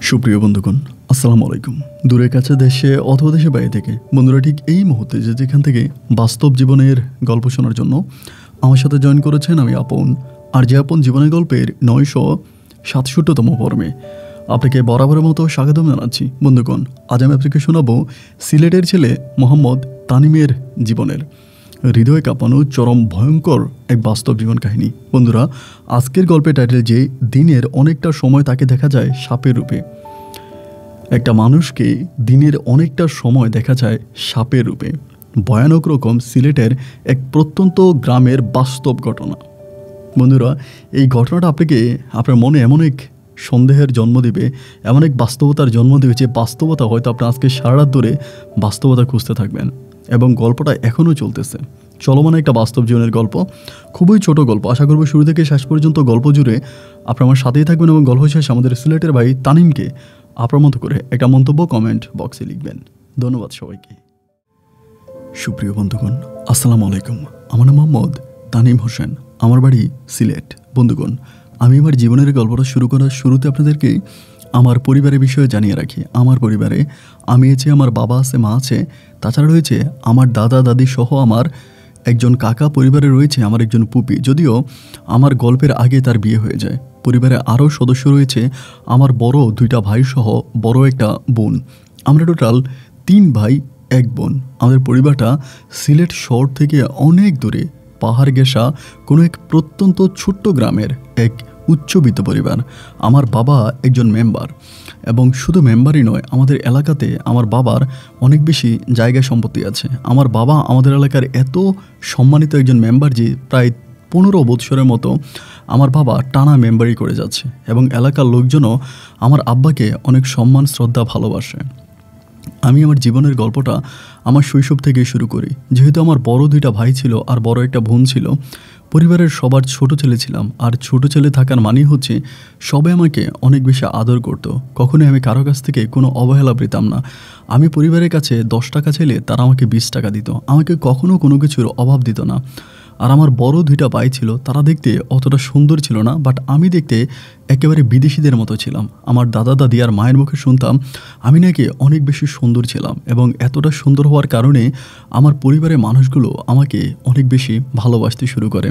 সুপ্রিয় বন্ধুগণ, আসসালামু আলাইকুম। দূরের কাছে দেশে অথবা দেশে বাইরে থেকে বন্ধুরা ঠিক এই মুহূর্তে যেখান থেকে বাস্তব জীবনের গল্প শোনার জন্য আমার সাথে জয়েন করেছেন আমি আপন। আর যে আপন জীবনের গল্পের 967তম পর্বে আপনাকে বরাবরের মতো স্বাগতম জানাচ্ছি। বন্ধুগণ, আজ আমি আপনাকে শোনাবো সিলেটের ছেলে মোহাম্মদ তানিমের জীবনের হৃদয় কাঁপানো চরম ভয়ঙ্কর এক বাস্তব জীবন কাহিনী। বন্ধুরা, আজকের গল্পের টাইটেল যে দিনের অনেকটা সময় তাকে দেখা যায় সাপের রূপে। একটা মানুষকে দিনের অনেকটা সময় দেখা যায় সাপের রূপে। ভয়ানক রকম সিলেটের এক প্রত্যন্ত গ্রামের বাস্তব ঘটনা। বন্ধুরা, এই ঘটনাটা আপনাকে আপনার মনে এমন এক সন্দেহের জন্ম দেবে, এমন এক বাস্তবতার জন্ম দেবে যে বাস্তবতা হয়তো আপনি আজকে সারা রাত ধরে বাস্তবতা খুঁজতে থাকবেন। এবং গল্পটা এখনও চলতেছে, চলমান একটা বাস্তব জীবনের গল্প। খুবই ছোট গল্প। আশা করব শুরু থেকে শেষ পর্যন্ত গল্প জুড়ে আপনার আমার সাথেই থাকবেন এবং গল্প শেষে আমাদের সিলেটের ভাই তানিমকে আপনার মতো করে একটা মন্তব্য কমেন্ট বক্সে লিখবেন। ধন্যবাদ সবাইকে। সুপ্রিয় বন্ধুগণ, আসসালামু আলাইকুম। আমার নাম মোহাম্মদ তানিম হোসেন, আমার বাড়ি সিলেট। বন্ধুগণ, আমি আমার জীবনের গল্পটা শুরু করার শুরুতে আপনাদেরকে আমার পরিবারের বিষয়ে জানিয়ে রাখি। আমার পরিবারে আমি আছে, আমার বাবা আছে, মা আছে, তাছাড়া রয়েছে আমার দাদা দাদি সহ আমার একজন কাকা, পরিবারে রয়েছে আমার একজন পুপি। যদিও আমার গল্পের আগে তার বিয়ে হয়ে যায়। পরিবারে আরও সদস্য রয়েছে আমার বড় 2টা ভাই সহ বড় একটা বোন। আমরা টোটাল 3 ভাই 1 বোন। আমাদের পরিবারটা সিলেট শহর থেকে অনেক দূরে, পাহাড় ঘেঁষা কোনো এক প্রত্যন্ত ছোট্ট গ্রামের এক উচ্চবিত্ত পরিবার। আমার বাবা একজন মেম্বার, এবং শুধু মেম্বারই নয়, আমাদের এলাকাতে আমার বাবার অনেক বেশি জায়গা সম্পত্তি আছে। আমার বাবা আমাদের এলাকার এত সম্মানিত একজন মেম্বার যে প্রায় 15 বৎসরের মতো আমার বাবা টানা মেম্বারই করে যাচ্ছে, এবং এলাকার লোকজনও আমার আব্বাকে অনেক সম্মান, শ্রদ্ধা, ভালোবাসে। আমি আমার জীবনের গল্পটা আমার শৈশব থেকে শুরু করি। যেহেতু আমার বড় 2টা ভাই ছিল আর বড় একটা বোন ছিল, পরিবারের সবার ছোট ছেলে ছিলাম। আর ছোট ছেলে থাকার মানেই হচ্ছে সবাই আমাকে অনেক বেশি আদর করত। কখনোই আমি কারো কাছ থেকে কোনো অবহেলা পেতাম না। আমি পরিবারের কাছে 10 টাকা চাইলে তারা আমাকে 20 টাকা দিত। আমাকে কখনো কোনো কিছুর অভাব দিত না। আর আমার বড় 2টা ভাই ছিল, তারা দেখতে অতটা সুন্দর ছিল না, বাট আমি দেখতে একেবারে বিদেশিদের মতো ছিলাম। আমার দাদা দাদি আর মায়ের মুখে শুনতাম আমি নাকি অনেক বেশি সুন্দর ছিলাম, এবং এতটা সুন্দর হওয়ার কারণে আমার পরিবারের মানুষগুলো আমাকে অনেক বেশি ভালোবাসতে শুরু করে।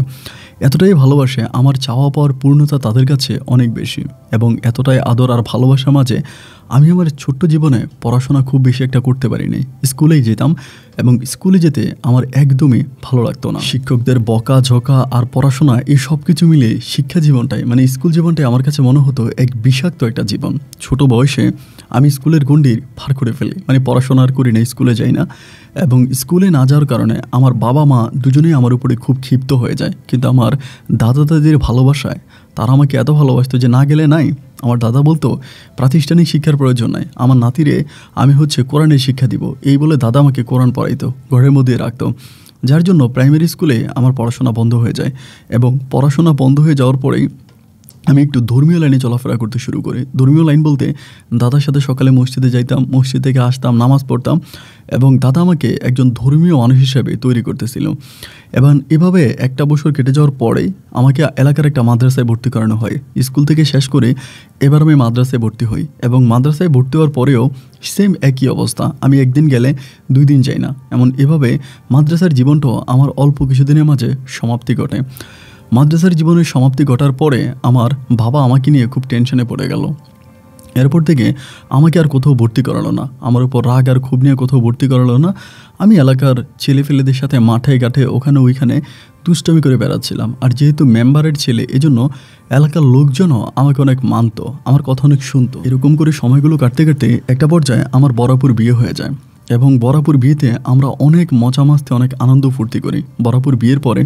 এতটাই ভালোবাসে, আমার চাওয়া পাওয়ার পূর্ণতা তাদের কাছে অনেক বেশি। এবং এতটাই আদর আর ভালোবাসার মাঝে আমি আমার ছোট্ট জীবনে পড়াশোনা খুব বেশি একটা করতে পারিনি। স্কুলেই যেতাম, এবং স্কুলে যেতে আমার একদমই ভালো লাগতো না। শিক্ষকদের বকা ঝকা আর পড়াশোনা এই সব কিছু মিলে শিক্ষা জীবনটাই, মানে স্কুল জীবনটাই আমার কাছে মনে হতো এক বিষাক্ত একটা জীবন। ছোট বয়সে আমি স্কুলের গণ্ডির পার করে ফেলি, মানে পড়াশোনা আর করি না, স্কুলে যাই না। এবং স্কুলে না যাওয়ার কারণে আমার বাবা মা দুজনেই আমার উপরে খুব ক্ষিপ্ত হয়ে যায়। কিন্তু আমার দাদা দাদির ভালোবাসায় তারা আমাকে এত ভালোবাসতো যে না গেলে নাই। আমার দাদা বলতো প্রাতিষ্ঠানিক শিক্ষার প্রয়োজন নাই, আমার নাতিরে আমি কোরআনের শিক্ষা দিব, এই বলে দাদা আমাকে কোরআন পড়াইতো, ঘরের মধ্যে রাখতো। যার জন্য প্রাইমারি স্কুলে আমার পড়াশোনা বন্ধ হয়ে যায়। এবং পড়াশোনা বন্ধ হয়ে যাওয়ার পরেই আমি একটু ধর্মীয় লাইনে চলাফেরা করতে শুরু করি। ধর্মীয় লাইন বলতে দাদার সাথে সকালে মসজিদে যাইতাম, মসজিদ থেকে আসতাম, নামাজ পড়তাম, এবং দাদা আমাকে একজন ধর্মীয় মানুষ হিসেবে তৈরি করতেছিল। এবং এভাবে 1টা বছর কেটে যাওয়ার পরেই আমাকে এলাকার একটা মাদ্রাসায় ভর্তি করানো হয়। স্কুল থেকে শেষ করে এবার আমি মাদ্রাসায় ভর্তি হই, এবং মাদ্রাসায় ভর্তি হওয়ার পরেও সেম একই অবস্থা। আমি একদিন গেলে 2 দিন যাই না। এভাবে মাদ্রাসার জীবনটাও আমার অল্প কিছুদিনের মাঝে সমাপ্তি ঘটে। মাদ্রাসার জীবনের সমাপ্তি ঘটার পরে আমার বাবা আমাকে নিয়ে খুব টেনশনে পড়ে গেল। এরপর থেকে আমাকে আর কোথাও ভর্তি করালো না। আমার উপর রাগ আর ক্ষোভ নিয়ে কোথাও ভর্তি করালো না। আমি এলাকার ছেলেফেলেদের সাথে মাঠে ঘাটে ওখানে ওইখানে দুষ্টামি করে বেড়াচ্ছিলাম। আর যেহেতু মেম্বারের ছেলে, এজন্য এলাকার লোকজনও আমাকে অনেক মানতো, আমার কথা অনেক শুনতো। এরকম করে সময়গুলো কাটতে কাটতে একটা পর্যায়ে আমার বরাবর বিয়ে হয়ে যায়। এবং বরাবর বিয়েতে আমরা অনেক মজা মাস্তি, অনেক আনন্দ ফুর্তি করি। বরাবর বিয়ের পরে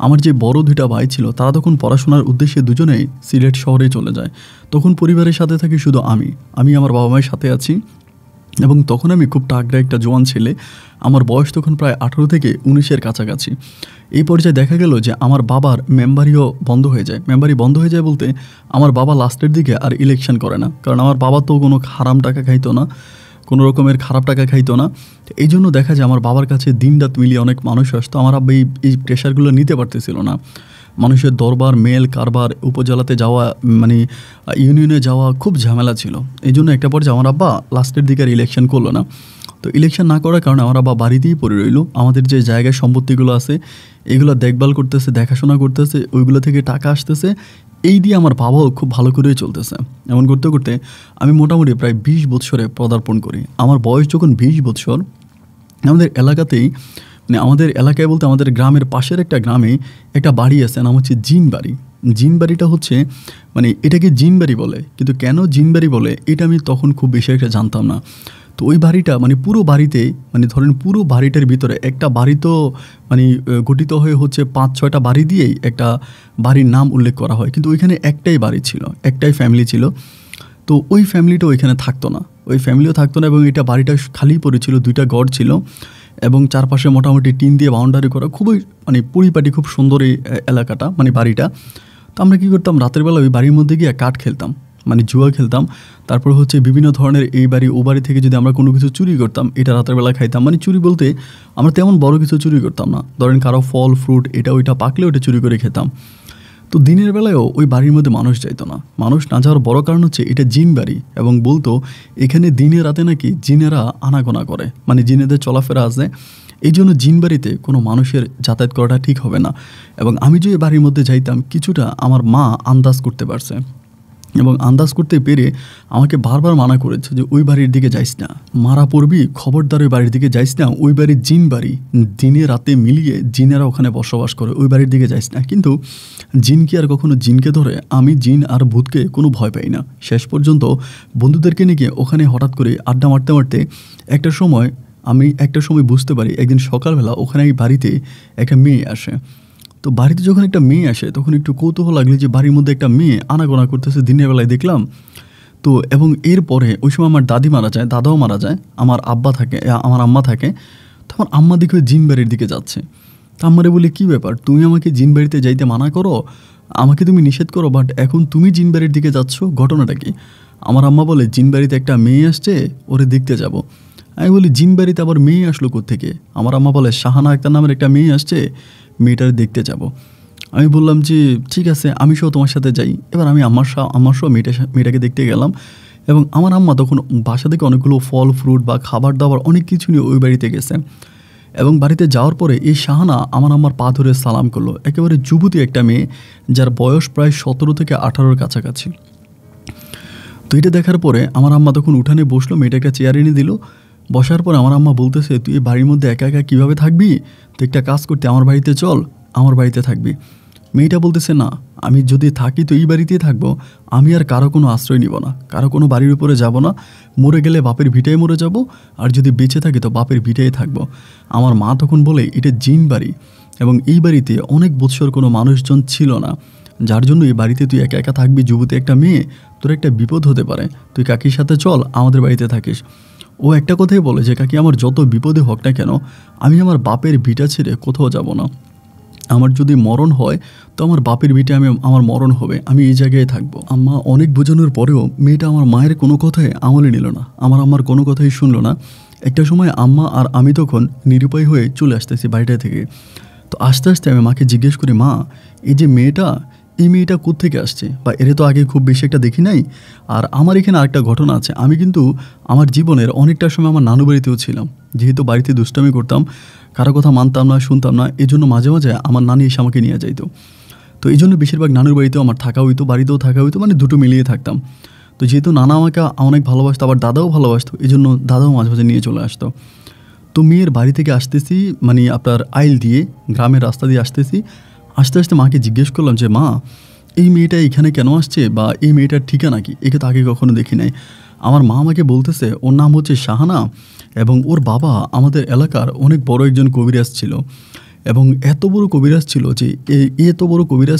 আমার যে বড় 2টা ভাই ছিল, তারা তখন পড়াশোনার উদ্দেশ্যে দুজনেই সিলেট শহরে চলে যায়। তখন পরিবারের সাথে থাকি শুধু আমি আমার বাবা মায়ের সাথে আছি। এবং তখন আমি খুব টাগড়া একটা জোয়ান ছেলে। আমার বয়স তখন প্রায় 18 থেকে 19-এর কাছাকাছি। এই পর্যায়ে দেখা গেল যে আমার বাবার মেম্বারিও বন্ধ হয়ে যায়। মেম্বারি বন্ধ হয়ে যায় বলতে আমার বাবা লাস্টের দিকে আর ইলেকশন করে না, কারণ আমার বাবা তো কোনো হারাম টাকা খাইতো না, কোনো রকমের খারাপ টাকা খাইতো না। এই জন্য দেখা যায় আমার বাবার কাছে দিন রাত মিলিয়ে অনেক মানুষ আসতো। আমার আব্বা এই প্রেশারগুলো নিতে পারতেছিল না। মানুষের দরবার মেল কারবার উপজেলাতে যাওয়া মানে ইউনিয়নে যাওয়া খুব ঝামেলা ছিল। এই জন্য একটা পর্যায়ে আমার আব্বা লাস্টের দিকে আর ইলেকশন করলো না। তো ইলেকশন না করার কারণে আমার আব্বা বাড়িতেই পড়ে রইল। আমাদের যে জায়গায় সম্পত্তিগুলো আছে এগুলো দেখভাল করতেছে, দেখাশোনা করতেছে, ওইগুলো থেকে টাকা আসতেছে, এই দিয়ে আমার বাবাও খুব ভালো করেই চলতেছে। এমন করতে করতে আমি মোটামুটি প্রায় 20 বৎসরে পদার্পণ করি। আমার বয়স যখন 20 বৎসর, আমাদের এলাকাতেই মানে আমাদের এলাকায় বলতে আমাদের গ্রামের পাশের একটা গ্রামে একটা বাড়ি আছে, নাম হচ্ছে জিন বাড়ি। জিন বাড়িটা হচ্ছে মানে এটাকে জিন বাড়ি বলে, কিন্তু কেন জিন বাড়ি বলে এটা আমি তখন খুব বেশি একটা জানতাম না। তো ওই বাড়িটা মানে পুরো বাড়িতে মানে ধরেন পুরো বাড়িটার ভিতরে একটা বাড়ি তো মানে গঠিত হয়ে হচ্ছে 5-6টা বাড়ি দিয়েই একটা বাড়ির নাম উল্লেখ করা হয়, কিন্তু ওইখানে একটাই বাড়ি ছিল, একটাই ফ্যামিলি ছিল। তো ওই ফ্যামিলিটা ওইখানে থাকতো না, ওই ফ্যামিলিও থাকতো না, এবং এটা বাড়িটা খালি পড়েছিল, 2টা ঘর ছিল এবং চারপাশে মোটামুটি টিন দিয়ে বাউন্ডারি করা, খুবই মানে পরিপাটি, খুব সুন্দর এই এলাকাটা মানে বাড়িটা। তো আমরা কী করতাম, রাতের বেলা ওই বাড়ির মধ্যে গিয়ে কাঠ খেলতাম, মানে জুয়া খেলতাম। তারপর হচ্ছে বিভিন্ন ধরনের এই বাড়ি ও বাড়ি থেকে যদি আমরা কোনো কিছু চুরি করতাম এটা রাতের বেলা খাইতাম। মানে চুরি বলতে আমরা তেমন বড় কিছু চুরি করতাম না, ধরেন কারো ফল ফ্রুট এটা ওইটা পাকলে ওটা চুরি করে খেতাম। তো দিনের বেলায়ও ওই বাড়ির মধ্যে মানুষ যাইতো না। মানুষ না যাওয়ার বড় কারণ হচ্ছে এটা জিন বাড়ি, এবং বলতো এখানে দিনে রাতে নাকি জিনেরা আনাগোনা করে, মানে জিনেদের চলাফেরা আছে। এই জন্য জিন বাড়িতে কোনো মানুষের যাতায়াত করাটা ঠিক হবে না। এবং আমি যে বাড়ির মধ্যে যাইতাম কিছুটা আমার মা আন্দাজ করতে পারছে, এবং আন্দাজ করতে পেরে আমাকে বারবার মানা করেছে যে ওই বাড়ির দিকে যাইস না, মারা পড়বি, খবরদার ওই বাড়ির দিকে যাইস না, ওই বাড়ির জিন বাড়ি, দিনে রাতে মিলিয়ে জিনেরা ওখানে বসবাস করে, ওই বাড়ির দিকে যাইস না। কিন্তু জিন কি আর কখনো জিনকে ধরে? আমি জিন আর ভূতকে কোনো ভয় পাই না। শেষ পর্যন্ত বন্ধুদেরকে নিয়ে ওখানে হঠাৎ করে আড্ডা মারতে মারতে একটা সময় বুঝতে পারি একদিন সকালবেলা ওখানে এই বাড়িতে একটা মেয়ে আসে। তো বাড়িতে যখন একটা মেয়ে আসে তখন একটু কৌতূহল লাগলো যে বাড়ির মধ্যে একটা মেয়ে আনাগোনা করতেছে, দিনের বেলায় দেখলাম। তো এবং এরপরে ওই সময় আমার দাদি মারা যায়, দাদাও মারা যায়, আমার আম্মা থাকে। তখন আম্মা দিকে জিন বাড়ির দিকে যাচ্ছে। তা আম্মারে বলি, কী ব্যাপার, তুমি আমাকে জিন বাড়িতে যাইতে মানা করো, আমাকে তুমি নিষেধ করো, বাট এখন তুমি জিন বাড়ির দিকে যাচ্ছ, ঘটনাটা কি? আমার আম্মা বলে, জিন বাড়িতে একটা মেয়ে আসছে, ওরে দেখতে যাব। আমি বলি, জিন বাড়িতে আবার মেয়ে আসলো কোত্থেকে? আমার আম্মা বলে, শাহানা আক্তার নামের একটা মেয়ে আসছে, মেয়েটার দেখতে যাব। আমি বললাম যে ঠিক আছে, আমি সহ তোমার সাথে যাই। এবার আমি আমার সহ মেয়েটাকে দেখতে গেলাম, এবং আমার আম্মা তখন বাসা থেকে অনেকগুলো ফল ফ্রুট বা খাবার দাবার অনেক কিছু নিয়ে ওই বাড়িতে গেছে। এবং বাড়িতে যাওয়ার পরে এই শাহানা আমার আম্মার পা ধরে সালাম করলো। একেবারে যুবতী একটা মেয়ে, যার বয়স প্রায় 17 থেকে 18-র কাছাকাছি। তো এটা দেখার পরে আমার আম্মা তখন উঠানে বসলো, মেয়েটা একটা চেয়ার এনে দিল। বসার পর আমার আম্মা বলতেছে, তুই এই বাড়ির মধ্যে একা একা কীভাবে থাকবি? তো একটা কাজ করতে, আমার বাড়িতে চল, আমার বাড়িতে থাকবি। মেয়েটা বলতেছে, না, আমি যদি থাকি তো এই বাড়িতেই থাকবো, আমি আর কারো কোনো আশ্রয় নিব না, কারো কোনো বাড়ির উপরে যাব না, মরে গেলে বাপের ভিটায় মরে যাব, আর যদি বেঁচে থাকি তো বাপের ভিটায় থাকবো। আমার মা তখন বলে, এটা জিন বাড়ি, এবং এই বাড়িতে অনেক বৎসর কোনো মানুষজন ছিল না, যার জন্য এই বাড়িতে তুই একা একা থাকবি, যুবতী একটা মেয়ে, তোর একটা বিপদ হতে পারে, তুই কাকির সাথে চল, আমাদের বাড়িতে থাকিস। ও একটা কথাই বলে যে, কাকি, আমার যত বিপদে হোক না কেন, আমি আমার বাপের ভিটা ছেড়ে কোথাও যাব না। আমার যদি মরণ হয় তো আমার বাপের ভিটে আমার মরণ হবে, আমি এই জায়গায় থাকবো। আম্মা অনেক বোঝানোর পরেও মেয়েটা আমার মায়ের কোনো কথায় আমলে নিল না, আমার আম্মার কোনো কথাই শুনলো না। একটা সময় আম্মা আর আমি তখন নিরুপায় হয়ে চলে আসতেছি বাড়িটা থেকে। তো আস্তে আস্তে আমি মাকে জিজ্ঞেস করি, মা, এই যে এই মেয়েটা কোত্থেকে আসছে, বা এর তো আগে খুব বেশি একটা দেখি নাই। আর আমার এখানে আরেকটা ঘটনা আছে, আমি কিন্তু আমার জীবনের অনেকটা সময় আমার নানু বাড়িতেও ছিলাম। যেহেতু বাড়িতে দুষ্টামি করতাম, কারো কথা মানতাম না, শুনতাম না, এই জন্য মাঝে মাঝে আমার নানি এসে আমাকে নিয়ে যাইতো। তো এই জন্য বেশিরভাগ নানুর বাড়িতেও আমার থাকা হইতো, বাড়িতেও থাকা হইতো, মানে দুটো মিলিয়ে থাকতাম। তো যেহেতু নানা আমাকে অনেক ভালোবাসতো, আবার দাদাও ভালোবাসতো, এই জন্য দাদাও মাঝে মাঝে নিয়ে চলে আসতো। তো মেয়ের বাড়ি থেকে আসতেছি, মানে আপনার আইল দিয়ে গ্রামের রাস্তা দিয়ে আসতেছি, আস্তে আস্তে মাকে জিজ্ঞেস করলাম যে, মা, এই মেয়েটা এখানে কেন আসছে, বা এই মেয়েটার ঠিকানা কি? একে তো আগে কখনো দেখি নাই। আমার মা আমাকে বলতেছে, ওর নাম হচ্ছে শাহানা, এবং ওর বাবা আমাদের এলাকার অনেক বড় একজন কবিরাজ ছিল, এবং এত বড় কবিরাজ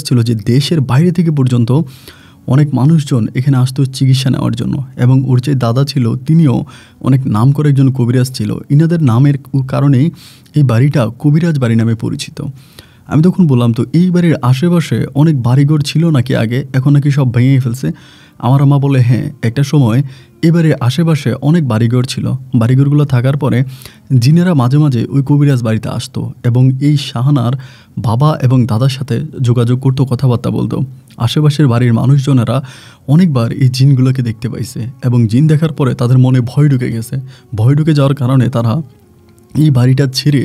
ছিল যে দেশের বাইরে থেকে পর্যন্ত অনেক মানুষজন এখানে আসতো চিকিৎসা নেওয়ার জন্য। এবং ওর যে দাদা ছিল তিনিও অনেক নাম করে একজন কবিরাজ ছিল। ইনাদের নামের কারণেই এই বাড়িটা কবিরাজ বাড়ি নামে পরিচিত। আমি তখন বললাম, তো এই বাড়ির আশেপাশে অনেক বাড়িঘর ছিল নাকি আগে, এখন নাকি সব ভেঙে ফেলছে? আমার আম্মা বলে, হ্যাঁ, একটা সময় এবারে আশেপাশে অনেক বাড়িঘর ছিল। বাড়িঘরগুলো থাকার পরে জিনেরা মাঝে মাঝে ওই কবিরাজ বাড়িতে আসতো এবং এই শাহানার বাবা এবং দাদার সাথে যোগাযোগ করতো, কথাবার্তা বলতো। আশেপাশের বাড়ির মানুষজনেরা অনেকবার এই জিনগুলোকে দেখতে পাইছে এবং জিন দেখার পরে তাদের মনে ভয় ঢুকে গেছে। ভয় ঢুকে যাওয়ার কারণে তারা এই বাড়িটা ছেড়ে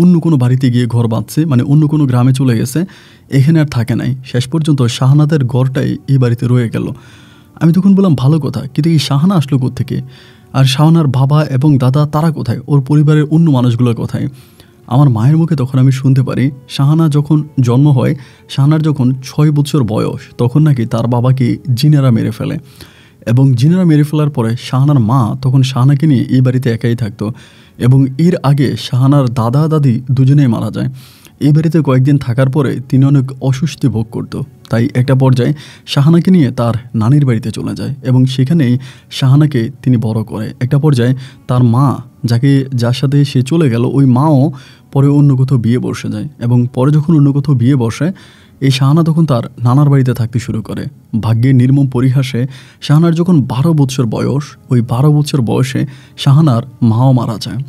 অন্য কোনো বাড়িতে গিয়ে ঘর বাঁধছে, মানে অন্য কোনো গ্রামে চলে গেছে, এখানে আর থাকে নাই। শেষ পর্যন্ত শাহানাদের ঘরটাই এই বাড়িতে রয়ে গেল। আমি তখন বললাম, ভালো কথা, কিন্তু এই শাহানা আসলো কোত্থেকে? আর শাহানার বাবা এবং দাদা তারা কোথায়? ওর পরিবারের অন্য মানুষগুলো কোথায়? আমার মায়ের মুখে তখন আমি শুনতে পারি, শাহানা যখন জন্ম হয়, শাহানার যখন 6 বছর বয়স, তখন নাকি তার বাবাকে জিনেরা মেরে ফেলে এবং জিনেরা মেরে ফেলার পরে শাহানার মা তখন শাহানাকে নিয়ে এই বাড়িতে একাই থাকতো এবং এর আগে শাহানার দাদা দাদি দুজনেই মারা যায়। এই বাড়িতে কয়েকদিন থাকার পরে তিনি অনেক অস্বস্তি ভোগ করতো, তাই একটা পর্যায়ে শাহানাকে নিয়ে তার নানির বাড়িতে চলে যায় এবং সেখানেই শাহানাকে তিনি বড় করে। একটা পর্যায়ে তার মা, যার সাথে সে চলে গেল, ওই মাও পরে অন্য কোথাও বিয়ে বসে যায় এবং পরে যখন অন্য কোথাও বিয়ে বসে, এই শাহানা তখন তার নানার বাড়িতে থাকতে শুরু করে। ভাগ্যের নির্মম পরিহাসে শাহানার যখন 12 বছর বয়স, ওই 12 বছর বয়সে শাহানার মাও মারা যায়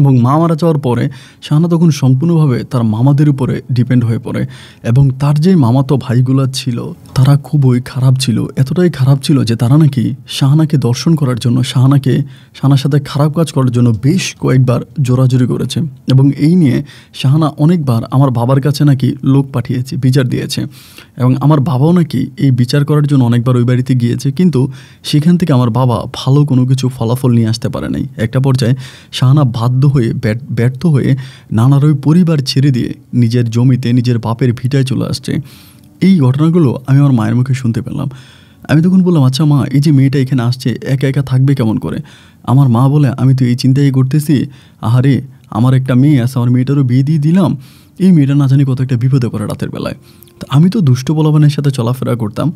এবং মা মারা যাওয়ার পরে শাহানা তখন সম্পূর্ণভাবে তার মামাদের উপরে ডিপেন্ড হয়ে পড়ে এবং তার যে মামাতো ভাইগুলো ছিল তারা খুবই খারাপ ছিল, এতটাই খারাপ ছিল যে তারা নাকি শাহানাকে দর্শন করার জন্য, শাহানার সাথে খারাপ কাজ করার জন্য বেশ কয়েকবার জোরাজুরি করেছে এবং এই নিয়ে শাহানা অনেকবার আমার বাবার কাছে নাকি লোক পাঠিয়েছে, বিচার দিয়েছে এবং আমার বাবাও নাকি এই বিচার করার জন্য অনেকবার ওই বাড়িতে গিয়েছে, কিন্তু সেখান থেকে আমার বাবা ভালো কোনো কিছু ফলাফল নিয়ে আসতে পারে নাই। একটা পর্যায়ে শাহানা ব্যর্থ হয়ে নানার ওই পরিবার ছেড়ে দিয়ে নিজের জমিতে নিজের বাপের ভিটায় চলে আসছে। এই ঘটনাগুলো আমি আমার মায়ের মুখে শুনতে পেলাম। আমি তখন বললাম, আচ্ছা মা, এই যে মেয়েটা এখানে আসছে একা একা থাকবে কেমন করে? আমার মা বলে, আমি তো এই চিন্তাই করতেছি, আহারে আমার একটা মেয়ে আছে, আমার মেয়েটারও বিয়ে দিয়ে দিলাম, এই মেয়েটা না জানি কত একটা বিপদে পড়ে রাতের বেলায়। তো আমি তো দুষ্ট বলবানের সাথে চলাফেরা করতাম,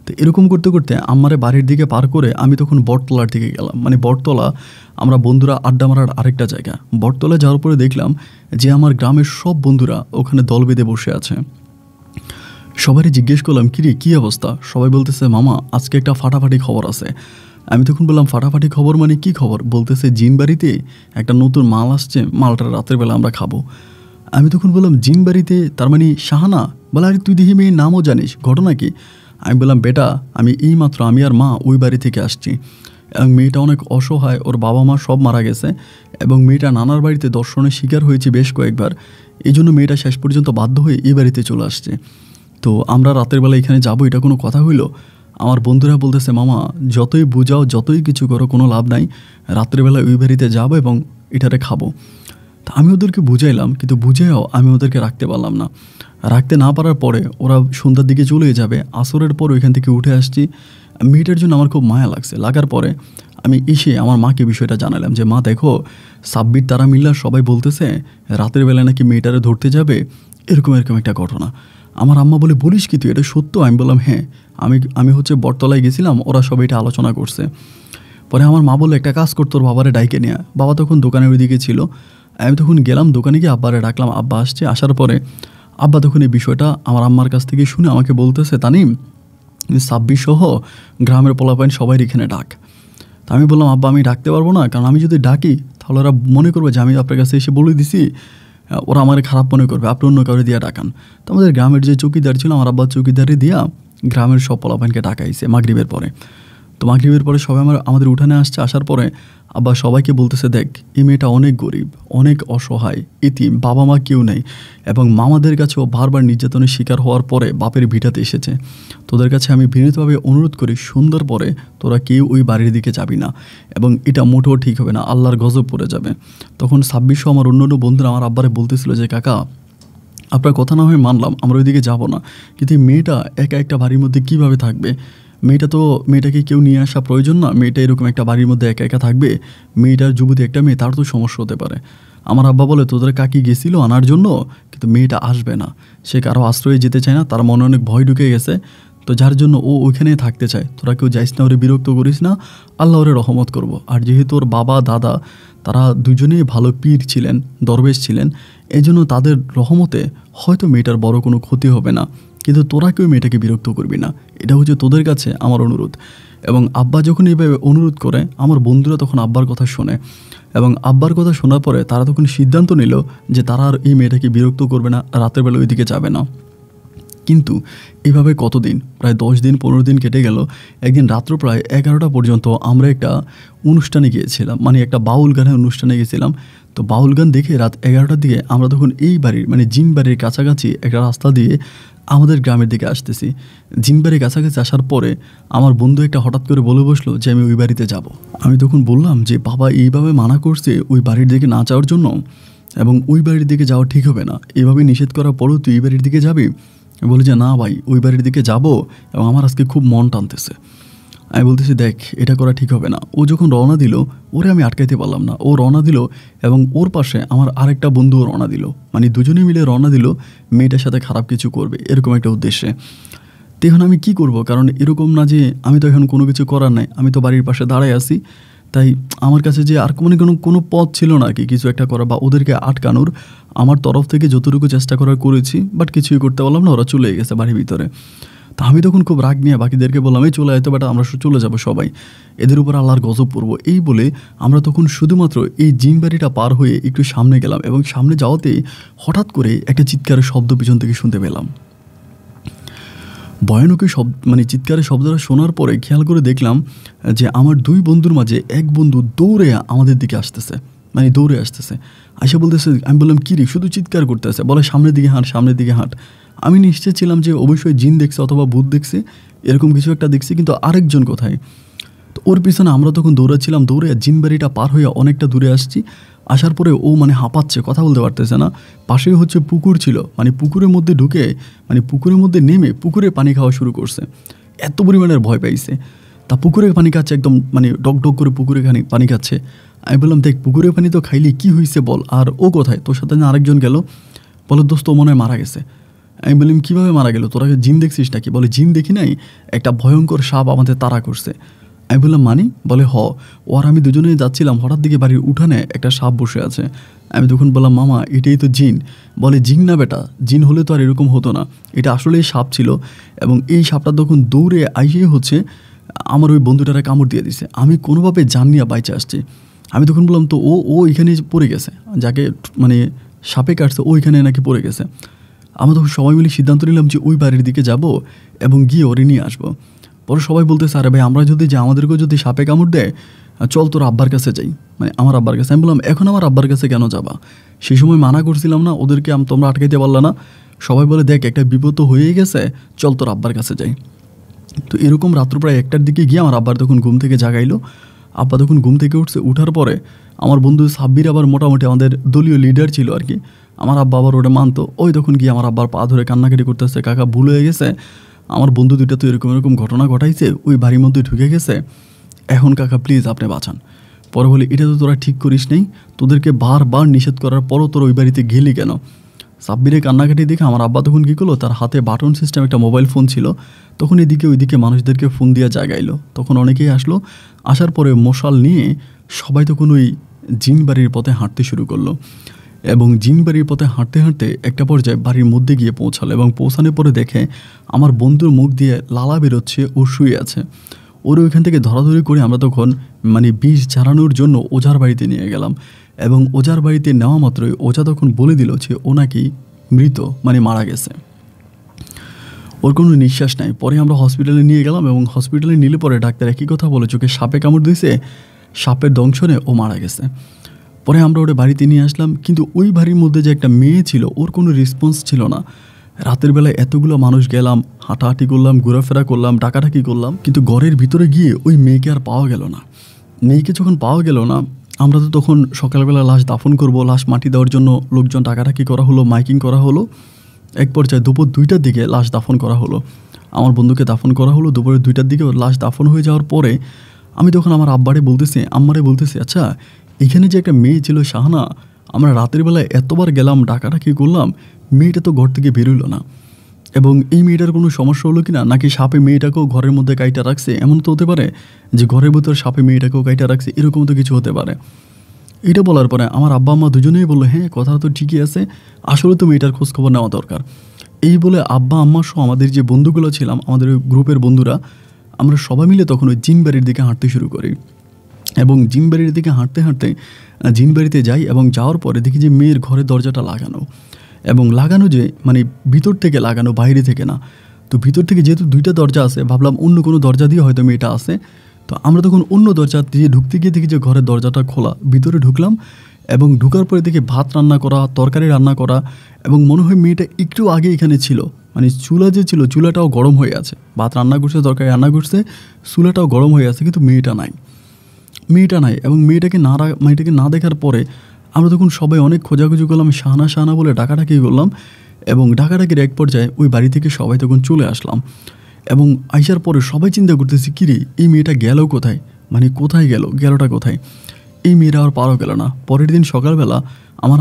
তো এরকম করতে করতে আমারে বাড়ির দিকে পার করে আমি তখন বটতলার দিকে গেলাম। মানে বটতলা আমরা বন্ধুরা আড্ডা মারার আরেকটা জায়গা। বটতলায় যাওয়ার পরে দেখলাম যে আমার গ্রামের সব বন্ধুরা ওখানে দল বেঁধে বসে আছে। সবারই জিজ্ঞেস করলাম, কিরে কী অবস্থা? সবাই বলতেছে, মামা আজকে একটা ফাটাফাটি খবর আছে। আমি তখন বললাম, ফাটাফাটি খবর মানে কী খবর? বলতেছে, জিন বাড়িতে একটা নতুন মাল আসছে, মালটা রাতের বেলা আমরা খাবো। আমি তখন বললাম, জিন বাড়িতে? তার মানে শাহানা? বলে, আরে তুই দেখি মেয়ের নামও জানিস, ঘটনা কি? আমি বললাম, বেটা আমি এইমাত্র আমি আর মা ওই বাড়ি থেকে আসছি এবং মেয়েটা অনেক অসহায়, ওর বাবা মা সব মারা গেছে এবং মেয়েটা নানার বাড়িতে দর্শনের শিকার হয়েছে বেশ কয়েকবার, এই জন্য মেয়েটা শেষ পর্যন্ত বাধ্য হয়ে এই বাড়িতে চলে আসছে। তো আমরা রাতের বেলা এখানে যাবো, এটা কোনো কথা হইলো? আমার বন্ধুরা বলতেছে, মামা যতই বুঝাও যতই কিছু করো কোনো লাভ নাই, রাত্রেবেলা ওই বাড়িতে যাবো এবং এটারে খাবো। তা আমি ওদেরকে বুঝাইলাম, কিন্তু বুঝেও আমি ওদেরকে রাখতে পারলাম না। রাখতে না পারার পরে ওরা সন্ধ্যার দিকে চলে যাবে, আসরের পর ওইখান থেকে উঠে আসছি। মেয়েটার জন্য আমার খুব মায়া লাগছে। লাগার পরে আমি এসে আমার মাকে বিষয়টা জানালাম যে, মা দেখো, সাব্বির তারা মিল্লার সবাই বলতেছে রাতের বেলায় নাকি মেয়েটারে ধরতে যাবে, এরকম একটা ঘটনা। আমার আম্মা বলে, বলিস কি তুই, এটা সত্য? আমি বললাম, হ্যাঁ, আমি বটতলায় গেছিলাম, ওরা সবাই এটা আলোচনা করছে। পরে আমার মা বললো, একটা কাজ করতো, ওর বাবারে ডাইকে নেয়া। বাবা তখন দোকানের ওইদিকে ছিল। আমি তখন গেলাম দোকানে গিয়ে আব্বারে ডাকলাম। আব্বা আসছে, আসার পরে আব্বা তখন এই বিষয়টা আমার আম্মার কাছ থেকে শুনে আমাকে বলতেছে, তানিম সাব্বির সহ গ্রামের পোলাপাইন সবাই এখানে ডাক। তা আমি বললাম, আব্বা আমি ডাকতে পারবো না, কারণ আমি যদি ডাকি তাহলে ওরা মনে করবে যে আমি আপনার কাছে এসে বলে দিছি, ওরা আমার খারাপ মনে করবে, আপনি অন্য কাউরে দিয়ে ডাকান। তো আমাদের গ্রামের যে চৌকিদার ছিল, আমার আব্বা চৌকিদারে দিয়া গ্রামের সব পোলাপাইনকে ডাকাইছে মাগরিবের পরে। তো মাগরিবের পরে সবাই আমাদের উঠানে আসছে। আসার পরে আব্বা সবাইকে বলতেছে, দেখ এই মেয়েটা অনেক গরিব, অনেক অসহায়, ইতিম, বাবা মা কেউ নেই এবং মামাদের কাছেও বারবার নির্যাতনের শিকার হওয়ার পরে বাপের ভিটাতে এসেছে। তোদের কাছে আমি বিনীতভাবে অনুরোধ করি, সুন্দর পরে তোরা কেউ ওই বাড়ির দিকে যাবি না এবং এটা মোটেও ঠিক হবে না, আল্লাহর গজব পড়ে যাবে। তখন 26 আমার অন্য বন্ধুরা আমার আব্বারে বলতেছিল যে, কাকা আপনার কথা না হয় মানলাম, আমরা ওইদিকে যাব না, কিন্তু মেয়েটা একা একটা বাড়ির মধ্যে কীভাবে থাকবে? মেয়েটাকে কেউ নিয়ে আসা প্রয়োজন না? মেয়েটা এরকম একটা বাড়ির মধ্যে একা একা থাকবে? মেয়েটার যুবতী একটা মেয়ে, তার তো সমস্যা হতে পারে। আমার আব্বা বলে, তোদের কাকি গেছিল আনার জন্য, কিন্তু মেয়েটা আসবে না, সে কারো আশ্রয়ে যেতে চায় না, তার মনে অনেক ভয় ঢুকে গেছে, তো যার জন্য ও ওইখানেই থাকতে চায়। তোরা কেউ যাইস না, ওরে বিরক্ত করিস না, আল্লাহ ওরে রহমত করবো। আর যেহেতু ওর বাবা দাদা তারা দুজনেই ভালো পীর ছিলেন, দরবেশ ছিলেন, এই জন্য তাদের রহমতে হয়তো মেয়েটার বড় কোনো ক্ষতি হবে না, কিন্তু তোরা কেউ মেয়েটাকে বিরক্ত করবি না, এটা হচ্ছে তোদের কাছে আমার অনুরোধ। এবং আব্বা যখন এইভাবে অনুরোধ করে আমার বন্ধুরা তখন আব্বার কথা শোনে, এবং আব্বার কথা শোনার পরে তারা তখন সিদ্ধান্ত নিল যে তারা আর এই মেয়েটাকে বিরক্ত করবে না, রাতের বেলা ওইদিকে যাবে না। কিন্তু এভাবে কতদিন, প্রায় 10 দিন 15 দিন কেটে গেল। একদিন রাত্র প্রায় 11টা পর্যন্ত আমরা একটা অনুষ্ঠানে গিয়েছিলাম, মানে একটা বাউল গানের অনুষ্ঠানে গেছিলাম। তো বাউল গান দেখে রাত 11টার দিকে আমরা তখন এই বাড়ির মানে জিন বাড়ির কাছাকাছি একটা রাস্তা দিয়ে আমাদের গ্রামের দিকে আসতেছি। জিন বাড়ির কাছাকাছি আসার পরে আমার বন্ধু একটা হঠাৎ করে বলে বসলো যে আমি ওই বাড়িতে যাব। আমি তখন বললাম যে বাবা এইভাবে মানা করছে ওই বাড়ির দিকে না যাওয়ার জন্য, এবং ওই বাড়ির দিকে যাওয়া ঠিক হবে না, এভাবে নিষেধ করার পরেও তুই এই বাড়ির দিকে যাবি? বলি যে না ভাই, ওই বাড়ির দিকে যাব এবং আমার আজকে খুব মন টানতেছে। আমি বলতেছি দেখ এটা করা ঠিক হবে না। ও যখন রওনা দিল ওরে আমি আটকাইতে পারলাম না, ও রওনা দিল এবং ওর পাশে আমার আরেকটা বন্ধুও রওনা দিল, মানে দুজনেই মিলে রওনা দিল মেয়েটার সাথে খারাপ কিছু করবে এরকম একটা উদ্দেশ্যে। তো এখন আমি কী করব, কারণ এরকম না যে আমি তো এখন কোনো কিছু করার নাই, আমি তো বাড়ির পাশে দাঁড়ায় আছি। তাই আমার কাছে যে আর মানে কোনো পথ ছিল না কি কিছু একটা করা বা ওদেরকে আটকানোর। আমার তরফ থেকে যতটুকু চেষ্টা করার করেছি, বাট কিছুই করতে পারলাম না, ওরা চলে গেছে বাড়ির ভিতরে। তা আমি তখন খুব রাগ নিয়ে বাকিদেরকে বললাম এই চলে আয় তো বেটা, আমরা চলে যাব সবাই, এদের উপর আল্লাহর গজব পড়বো। এই বলে আমরা তখন শুধুমাত্র এই জিন বাড়িটা পার হয়ে একটু সামনে গেলাম, এবং সামনে যাওয়াতেই হঠাৎ করে একটা চিৎকারের শব্দ পিছন থেকে শুনতে পেলাম। ভয়ানক শব্দ, মানে চিৎকারের শব্দটা শোনার পরে খেয়াল করে দেখলাম যে আমার 2 বন্ধুর মাঝে এক বন্ধু দৌড়ে আমাদের দিকে আসতেছে, মানে দৌড়ে আসতেছে, আইসা বলতেছে। আমি বললাম কী রে, শুধু চিৎকার করতেছে, বলে সামনের দিকে হাঁট, সামনের দিকে হাঁট। আমি নিশ্চিত ছিলাম যে অবশ্যই জিন দেখছে অথবা ভূত দেখছে, এরকম কিছু একটা দেখছে, কিন্তু আরেকজন কোথায়। তো ওর পিছনে আমরা তখন দৌড়াচ্ছিলাম, দৌড়ে জিন বাড়িটা পার হয়ে অনেকটা দূরে আসছি। আসার পরে ও মানে হাঁপাচ্ছে, কথা বলতে পারতেছে না। পাশেই হচ্ছে পুকুর ছিল, মানে পুকুরের মধ্যে ঢুকে মানে পুকুরের মধ্যে নেমে পুকুরে পানি খাওয়া শুরু করছে, এত পরিমাণের ভয় পাইছে। তা পুকুরে পানি খাচ্ছে একদম, মানে ডক ডক করে পুকুরে পানি খাচ্ছে। আমি বললাম দেখ পুকুরে পানি তো খাইলি কী হয়েছে বল, আর ও কোথায়, তোর সাথে না আরেকজন গেল? বলে দোস্ত ও মনে হয় মারা গেছে। আমি বললাম কীভাবে মারা গেল, তোরা জিন দেখছিস নাকি? বলে জিন দেখি নাই, একটা ভয়ঙ্কর সাপ আমাদের তাড়া করছে। আমি বললাম মানি? বলে ও আর আমি দুজনেই যাচ্ছিলাম, হঠাৎ দিকে বাড়ির উঠানে একটা সাপ বসে আছে। আমি তখন বললাম মামা এটাই তো জিন। বলে জিন না বেটা, জিন হলে তো আর এরকম হতো না, এটা আসলেই সাপ ছিল। এবং এই সাপটা তখন দৌড়ে আইসেই হচ্ছে আমার ওই বন্ধুটারা কামড় দিয়ে দিছে। আমি কোনোভাবে জান নিয়ে বাইচে আসছি। আমি তখন বললাম তো ও এখানে পড়ে গেছে, যাকে মানে সাপে কাটছে ও এখানে নাকি পড়ে গেছে। আমরা তখন সবাই মিলে সিদ্ধান্ত নিলাম যে ওই বাড়ির দিকে যাব এবং গিয়ে ওরে নিয়ে আসবো। পরে সবাই বলতেছে আরে ভাই আমরা যদি যাই, আমাদেরকেও যদি সাপে কামড় দেয়, চল তোর আব্বার কাছে যাই, মানে আমার আব্বার কাছে। আমি বললাম এখন আমার আব্বার কাছে কেন যাবা? সেই সময় মানা করছিলাম না ওদেরকে, তোমরা আটকাইতে পারলা না। সবাই বলে দেখ একটা বিপদ তো হয়েই গেছে, চল তোর আব্বার কাছে যাই। তো এরকম রাত্র প্রায় 1টার দিকে গিয়ে আমার আব্বার তখন ঘুম থেকে জাগাইলো। আব্বা তখন ঘুম থেকে উঠছে, উঠার পরে আমার বন্ধু সাব্বির আবার মোটামুটি আমাদের দলীয় লিডার ছিল আর কি, আমার আব্বা আবার ওটা মানতো। ওই তখন গিয়ে আমার আব্বার পা ধরে কান্নাকাটি করতেছে, কাকা ভুল হয়ে গেছে, আমার বন্ধু দুইটা তো এরকম ঘটনা ঘটাইছে, ওই বাড়ির মধ্যে ঢুকে গেছে, এখন কাকা প্লিজ আপনি বাঁচান। পরে বলে এটা তো তোরা ঠিক করিস নেই, তোদেরকে বারবার নিষেধ করার পরও তোরা ওই বাড়িতে গেলি কেন? সাব্বিরের কান্নাকাটি দেখে আমার আব্বা তখন কী করলো, তার হাতে বাটন সিস্টেম একটা মোবাইল ফোন ছিল, তখন এদিকে ওইদিকে মানুষদেরকে ফোন দিয়ে জাগাইলো। তখন অনেকেই আসলো, আসার পরে মশাল নিয়ে সবাই তখন ওই জিন বাড়ির পথে হাঁটতে শুরু করলো। এবং জিন বাড়ির পথে হাঁটতে হাঁটতে একটা পর্যায়ে বাড়ির মধ্যে গিয়ে পৌঁছালো, এবং পৌঁছানোর পরে দেখে আমার বন্ধুর মুখ দিয়ে লালা বেরোচ্ছে, ও শুয়ে আছে। ওর ওইখান থেকে ধরাধরি করে আমরা তখন মানে বিষ ঝাড়ানোর জন্য ওঝার বাড়িতে নিয়ে গেলাম। এবং ওঝার বাড়িতে নেওয়া মাত্রই ওঝা তখন বলে দিল যে ও নাকি মৃত, মানে মারা গেছে, ওর কোনো নিঃশ্বাস নাই। পরে আমরা হসপিটালে নিয়ে গেলাম, এবং হসপিটালে নিলে পরে ডাক্তার একই কথা বলে চোখে সাপে কামড় দিয়েছে, সাপের দংশনে ও মারা গেছে। পরে আমরা ওটা বাড়িতে নিয়ে আসলাম, কিন্তু ওই বাড়ির মধ্যে যে একটা মেয়ে ছিল ওর কোনো রেসপন্স ছিল না। রাতের বেলায় এতগুলো মানুষ গেলাম, হাঁটাহাঁটি করলাম, ঘোরাফেরা করলাম, ডাকাডাকি করলাম, কিন্তু ঘরের ভিতরে গিয়ে ওই মেয়েকে আর পাওয়া গেল না। মেয়েকে যখন পাওয়া গেল না, আমরা তো তখন সকালবেলা লাশ দাফন করব, লাশ মাটি দেওয়ার জন্য লোকজন ডাকাডাকি করা হলো, মাইকিং করা হলো। এক পর্যায়ে দুপুর 2টার দিকে লাশ দাফন করা হলো, আমার বন্ধুকে দাফন করা হলো। দুপুরে 2টার দিকে লাশ দাফন হয়ে যাওয়ার পরে আমি তখন আমার আম্মারে বলতেছি আচ্ছা এখানে যে একটা মেয়ে ছিল শাহানা, আমরা রাতের বেলায় এতবার গেলাম, ডাকাডাকি করলাম, মেয়েটা তো ঘর থেকে বেরোলো না। এবং এই মেয়েটার কোনো সমস্যা হলো কি না, নাকি সাপে মেয়েটাকেও ঘরের মধ্যে কাইটা রাখছে? এমন তো হতে পারে যে ঘরের ভিতর সাপে মেয়েটাকেও কাইটা রাখছে, এরকম তো কিছু হতে পারে। এটা বলার পরে আমার আব্বা আম্মা দুজনেই বললো, হ্যাঁ কথা তো ঠিকই আছে, আসলে তো মেয়েটার খোঁজখবর নেওয়া দরকার। এই বলে আব্বা আম্মা সহ আমাদের যে বন্ধুগুলো ছিলাম, আমাদের ওই গ্রুপের বন্ধুরা, আমরা সবাই মিলে তখন ওই জিন বাড়ির দিকে হাঁটতে শুরু করি। এবং জিন বাড়ির দিকে হাঁটতে হাঁটতে জিন বাড়িতে যাই এবং যাওয়ার পরে দেখি যে মেয়ের ঘরের দরজাটা লাগানো, এবং লাগানো যে মানে ভিতর থেকে লাগানো, বাইরে থেকে না। তো ভিতর থেকে যেহেতু দুইটা দরজা আছে, ভাবলাম অন্য কোনো দরজা দিয়ে হয়তো মেয়েটা আছে। তো আমরা তখন অন্য দরজা দিয়ে ঢুকতে গিয়ে দেখি যে ঘরের দরজাটা খোলা। ভিতরে ঢুকলাম এবং ঢুকার পরে দেখি ভাত রান্না করা, তরকারি রান্না করা, এবং মনে হয় মেয়েটা একটু আগে এখানে ছিল। মানে চুলা যে ছিল, চুলাটাও গরম হয়ে আছে, ভাত রান্না করছে, তরকারি রান্না করছে, চুলাটাও গরম হয়ে আছে, কিন্তু মেয়েটা নাই। এবং মেয়েটাকে না দেখার পরে আমরা তখন সবাই অনেক খোঁজাখুঁজি করলাম, শাহানা শাহানা বলে ডাকাডাকি করলাম, এবং ডাকাডাকির এক পর্যায়ে ওই বাড়ি থেকে সবাই তখন চলে আসলাম। এবং আইসার পরে সবাই চিন্তা করতেছি, কিরে এই মেয়েটা গেল কোথায়, মানে কোথায় গেলটা কোথায়? এই মেয়েরা আর পারও গেল না। পরের দিন সকালবেলা আমার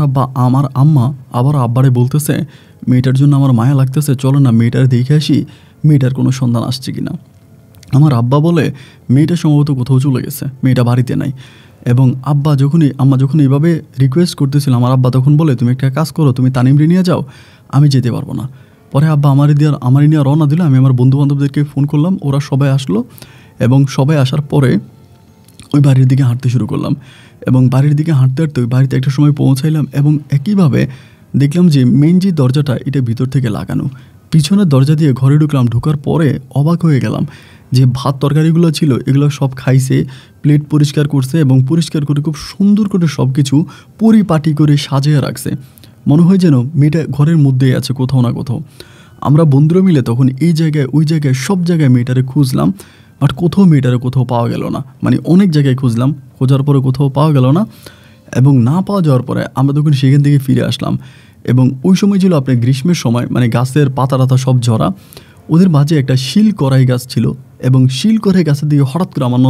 আম্মা আবার আব্বারে বলতেছে, মেয়েটার জন্য আমার মায়া লাগতেছে, চলো না মেয়েটার দেখে আসি, মেয়েটার কোনো সন্ধান আসছে কিনা। আমার আব্বা বলে মেয়েটা সম্ভবত কোথাও চলে গেছে, মেয়েটা বাড়িতে নাই। এবং আম্মা যখন এইভাবে রিকোয়েস্ট করতেছিল, আমার আব্বা তখন বলে, তুমি একটা কাজ করো, তুমি তানিমরে নিয়ে যাও, আমি যেতে পারবো না। পরে আব্বা আমারই নিয়ে রওনা দিল। আমি আমার বন্ধুবান্ধবদেরকে ফোন করলাম, ওরা সবাই আসলো, এবং সবাই আসার পরে ওই বাড়ির দিকে হাঁটতে শুরু করলাম। এবং বাড়ির দিকে হাঁটতে হাঁটতে ওই বাড়িতে একটা সময় পৌঁছাইলাম, এবং একইভাবে দেখলাম যে মেন যে দরজাটা, এটা ভিতর থেকে লাগানো। পিছনের দরজা দিয়ে ঘরে ঢুকলাম, ঢোকার পরে অবাক হয়ে গেলাম যে ভাত তরকারিগুলো ছিল এগুলো সব খাইছে, প্লেট পরিষ্কার করছে, এবং পরিষ্কার করে খুব সুন্দর করে সব কিছু পরিপাটি করে সাজিয়ে রাখছে। মনে হয় যেন মেয়েটা ঘরের মধ্যেই আছে কোথাও না কোথাও। আমরা বন্ধুরা মিলে তখন এই জায়গায় ওই জায়গায় সব জায়গায় মেয়েটারে খুঁজলাম, বাট কোথাও পাওয়া গেল না। মানে অনেক জায়গায় খুঁজলাম, খোঁজার পরে কোথাও পাওয়া গেল না। এবং না পাওয়া যাওয়ার পরে আমরা তখন সেখান থেকে ফিরে আসলাম। এবং ওই সময় ছিল আপনার গ্রীষ্মের সময়, মানে গাছের পাতা টাতা সব ঝরা। ওদের মাঝে একটা শিল কড়াই গাছ ছিল, এবং শিল কড়াই গাছের দিকে হঠাৎ করে আমার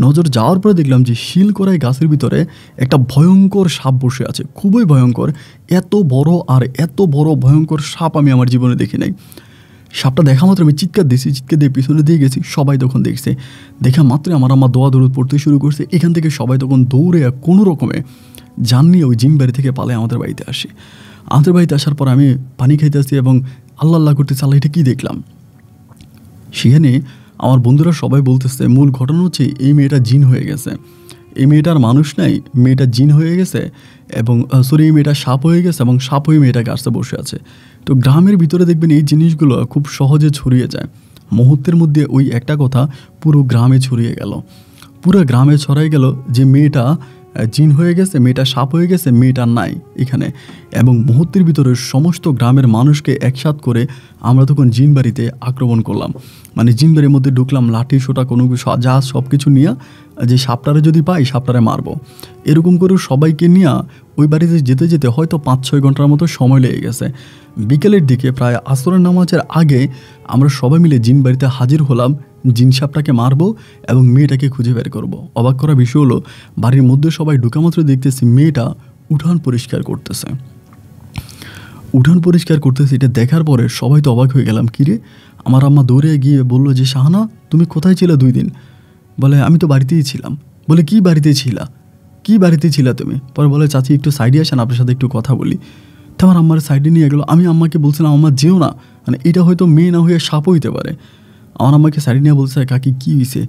নজর যাওয়ার পরে দেখলাম যে শিল কড়াই গাছের ভিতরে একটা ভয়ঙ্কর সাপ বসে আছে, খুবই ভয়ঙ্কর। এত বড় ভয়ঙ্কর সাপ আমি আমার জীবনে দেখি নাই। সাপটা দেখা মাত্র আমি চিৎকার দিয়ে পিছনে দিয়ে গেছি। সবাই তখন দেখছে, দেখা মাত্রই আমার আম্মা দোয়া দৌড় পড়তে শুরু করছে। এখান থেকে সবাই তখন দৌড়ে কোনো রকমে জান নিয়ে ওই জিম বাড়ি থেকে পালে আমাদের বাড়িতে আসি। আমাদের বাড়িতে আসার পর আমি পানি খাইতে আসি এবং আল্লাহ করতেছি, আল্লাহ এটা কী দেখলাম। সেখানে আমার বন্ধুরা সবাই বলতেছে, মূল ঘটনা হচ্ছে এই মেয়েটা জিন হয়ে গেছে, এই মেয়েটার মানুষ নাই, মেয়েটা জিন হয়ে গেছে, এবং এই মেয়েটা সাপ হয়ে গেছে, এবং সাপ হয়ে মেয়েটা গাছে বসে আছে। তো গ্রামের ভিতরে দেখবেন এই জিনিসগুলো খুব সহজে ছড়িয়ে যায়। মুহূর্তের মধ্যে ওই একটা কথা পুরো গ্রামে ছড়িয়ে গেল, পুরো গ্রামে ছড়াই গেল যে মেয়েটা জিন হয়ে গেছে, মেয়েটা সাপ হয়ে গেছে, মেয়েটা নাই এখানে। এবং মুহূর্তের ভিতরে সমস্ত গ্রামের মানুষকে একসাথ করে আমরা তখন জিন বাড়িতে আক্রমণ করলাম। মানে জিন বাড়ির মধ্যে ঢুকলাম, লাঠি সোটা কোনো কিছু যা সব কিছু নিয়ে, যে সাপটারে যদি পাই সাপটারে মারবো, এরকম করে সবাইকে নিয়ে ওই বাড়িতে যেতে যেতে হয়তো 5-6 ঘন্টার মতো সময় লেগে গেছে। বিকেলের দিকে প্রায় আসরের নামাজের আগে আমরা সবাই মিলে জিন বাড়িতে হাজির হলাম, জিন সাপটাকে মারবো এবং মেয়েটাকে খুঁজে বের করব। অবাক করা বিষয় হলো, বাড়ির মধ্যে সবাই ঢুকামাত্র দেখতেছি মেয়েটা উঠান পরিষ্কার করতেছে। এটা দেখার পরে সবাই তো অবাক হয়ে গেলাম, কিরে। আমার আম্মা দৌড়ে গিয়ে বললো যে, শাহানা তুমি কোথায় ছিলে 2 দিন? বলে, আমি তো বাড়িতেই ছিলাম। বলে, কি বাড়িতে ছিলা তুমি? পরে বলে, চাচি একটু সাইডে আসেন, আপনার সাথে একটু কথা বলি। তো আমার আম্মার সাইডে নিয়ে গেলো। আমি আম্মাকে বলছিলাম, আম্মা যেও না, মানে এটা হয়তো মেয়ে না হয়ে সাপ হইতে পারে। আমার আম্মাকে সাইডে নিয়ে বলছে, কাকি কী হয়েছে?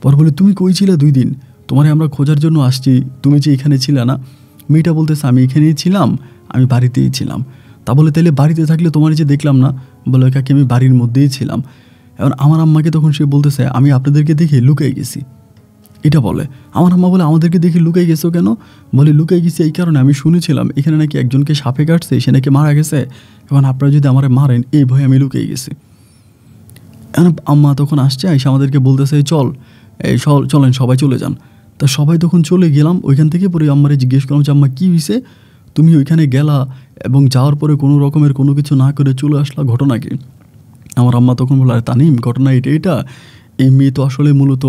পরে বলে, তুমি কই ছিলা 2 দিন? তোমারে আমরা খোঁজার জন্য আসছি, তুমি যে এখানে ছিলে না। মেয়েটা বলতেছে, আমি এখানেই ছিলাম, আমি বাড়িতেই ছিলাম। তা বলে, তাহলে বাড়িতে থাকলে তোমার যে দেখলাম না? বলে, কাকি আমি বাড়ির মধ্যেই ছিলাম। এখন আমার আম্মাকে তখন সে বলতেছে, আমি আপনাদেরকে দেখে লুকাই গেছি। এটা বলে আমার আম্মা, বলে আমাদেরকে দেখে লুকাই গেছো কেন? বলে, লুকাই গেছি এই কারণে, আমি শুনেছিলাম এখানে নাকি একজনকে সাপে কাটছে, সে নাকি মারা গেছে, এখন আপনারা যদি আমারে মারেন এই ভয়ে আমি লুকাই গেছি। এখন আম্মা তখন আসছে, এসে আমাদেরকে বলতেছে, চলেন সবাই চলে যান। তা সবাই তখন চলে গেলাম ওইখান থেকে। পরে আম্মারে জিজ্ঞেস করলাম যে, আম্মা কী হয়েছে, তুমি ওইখানে গেলা এবং যাওয়ার পরে কোনো রকমের কোনো কিছু না করে চলে আসলা, ঘটনা কি? আমার আম্মা তখন বলল, আরে তানিম, ঘটনা এটা এই মেয়ে তো আসলে মূলত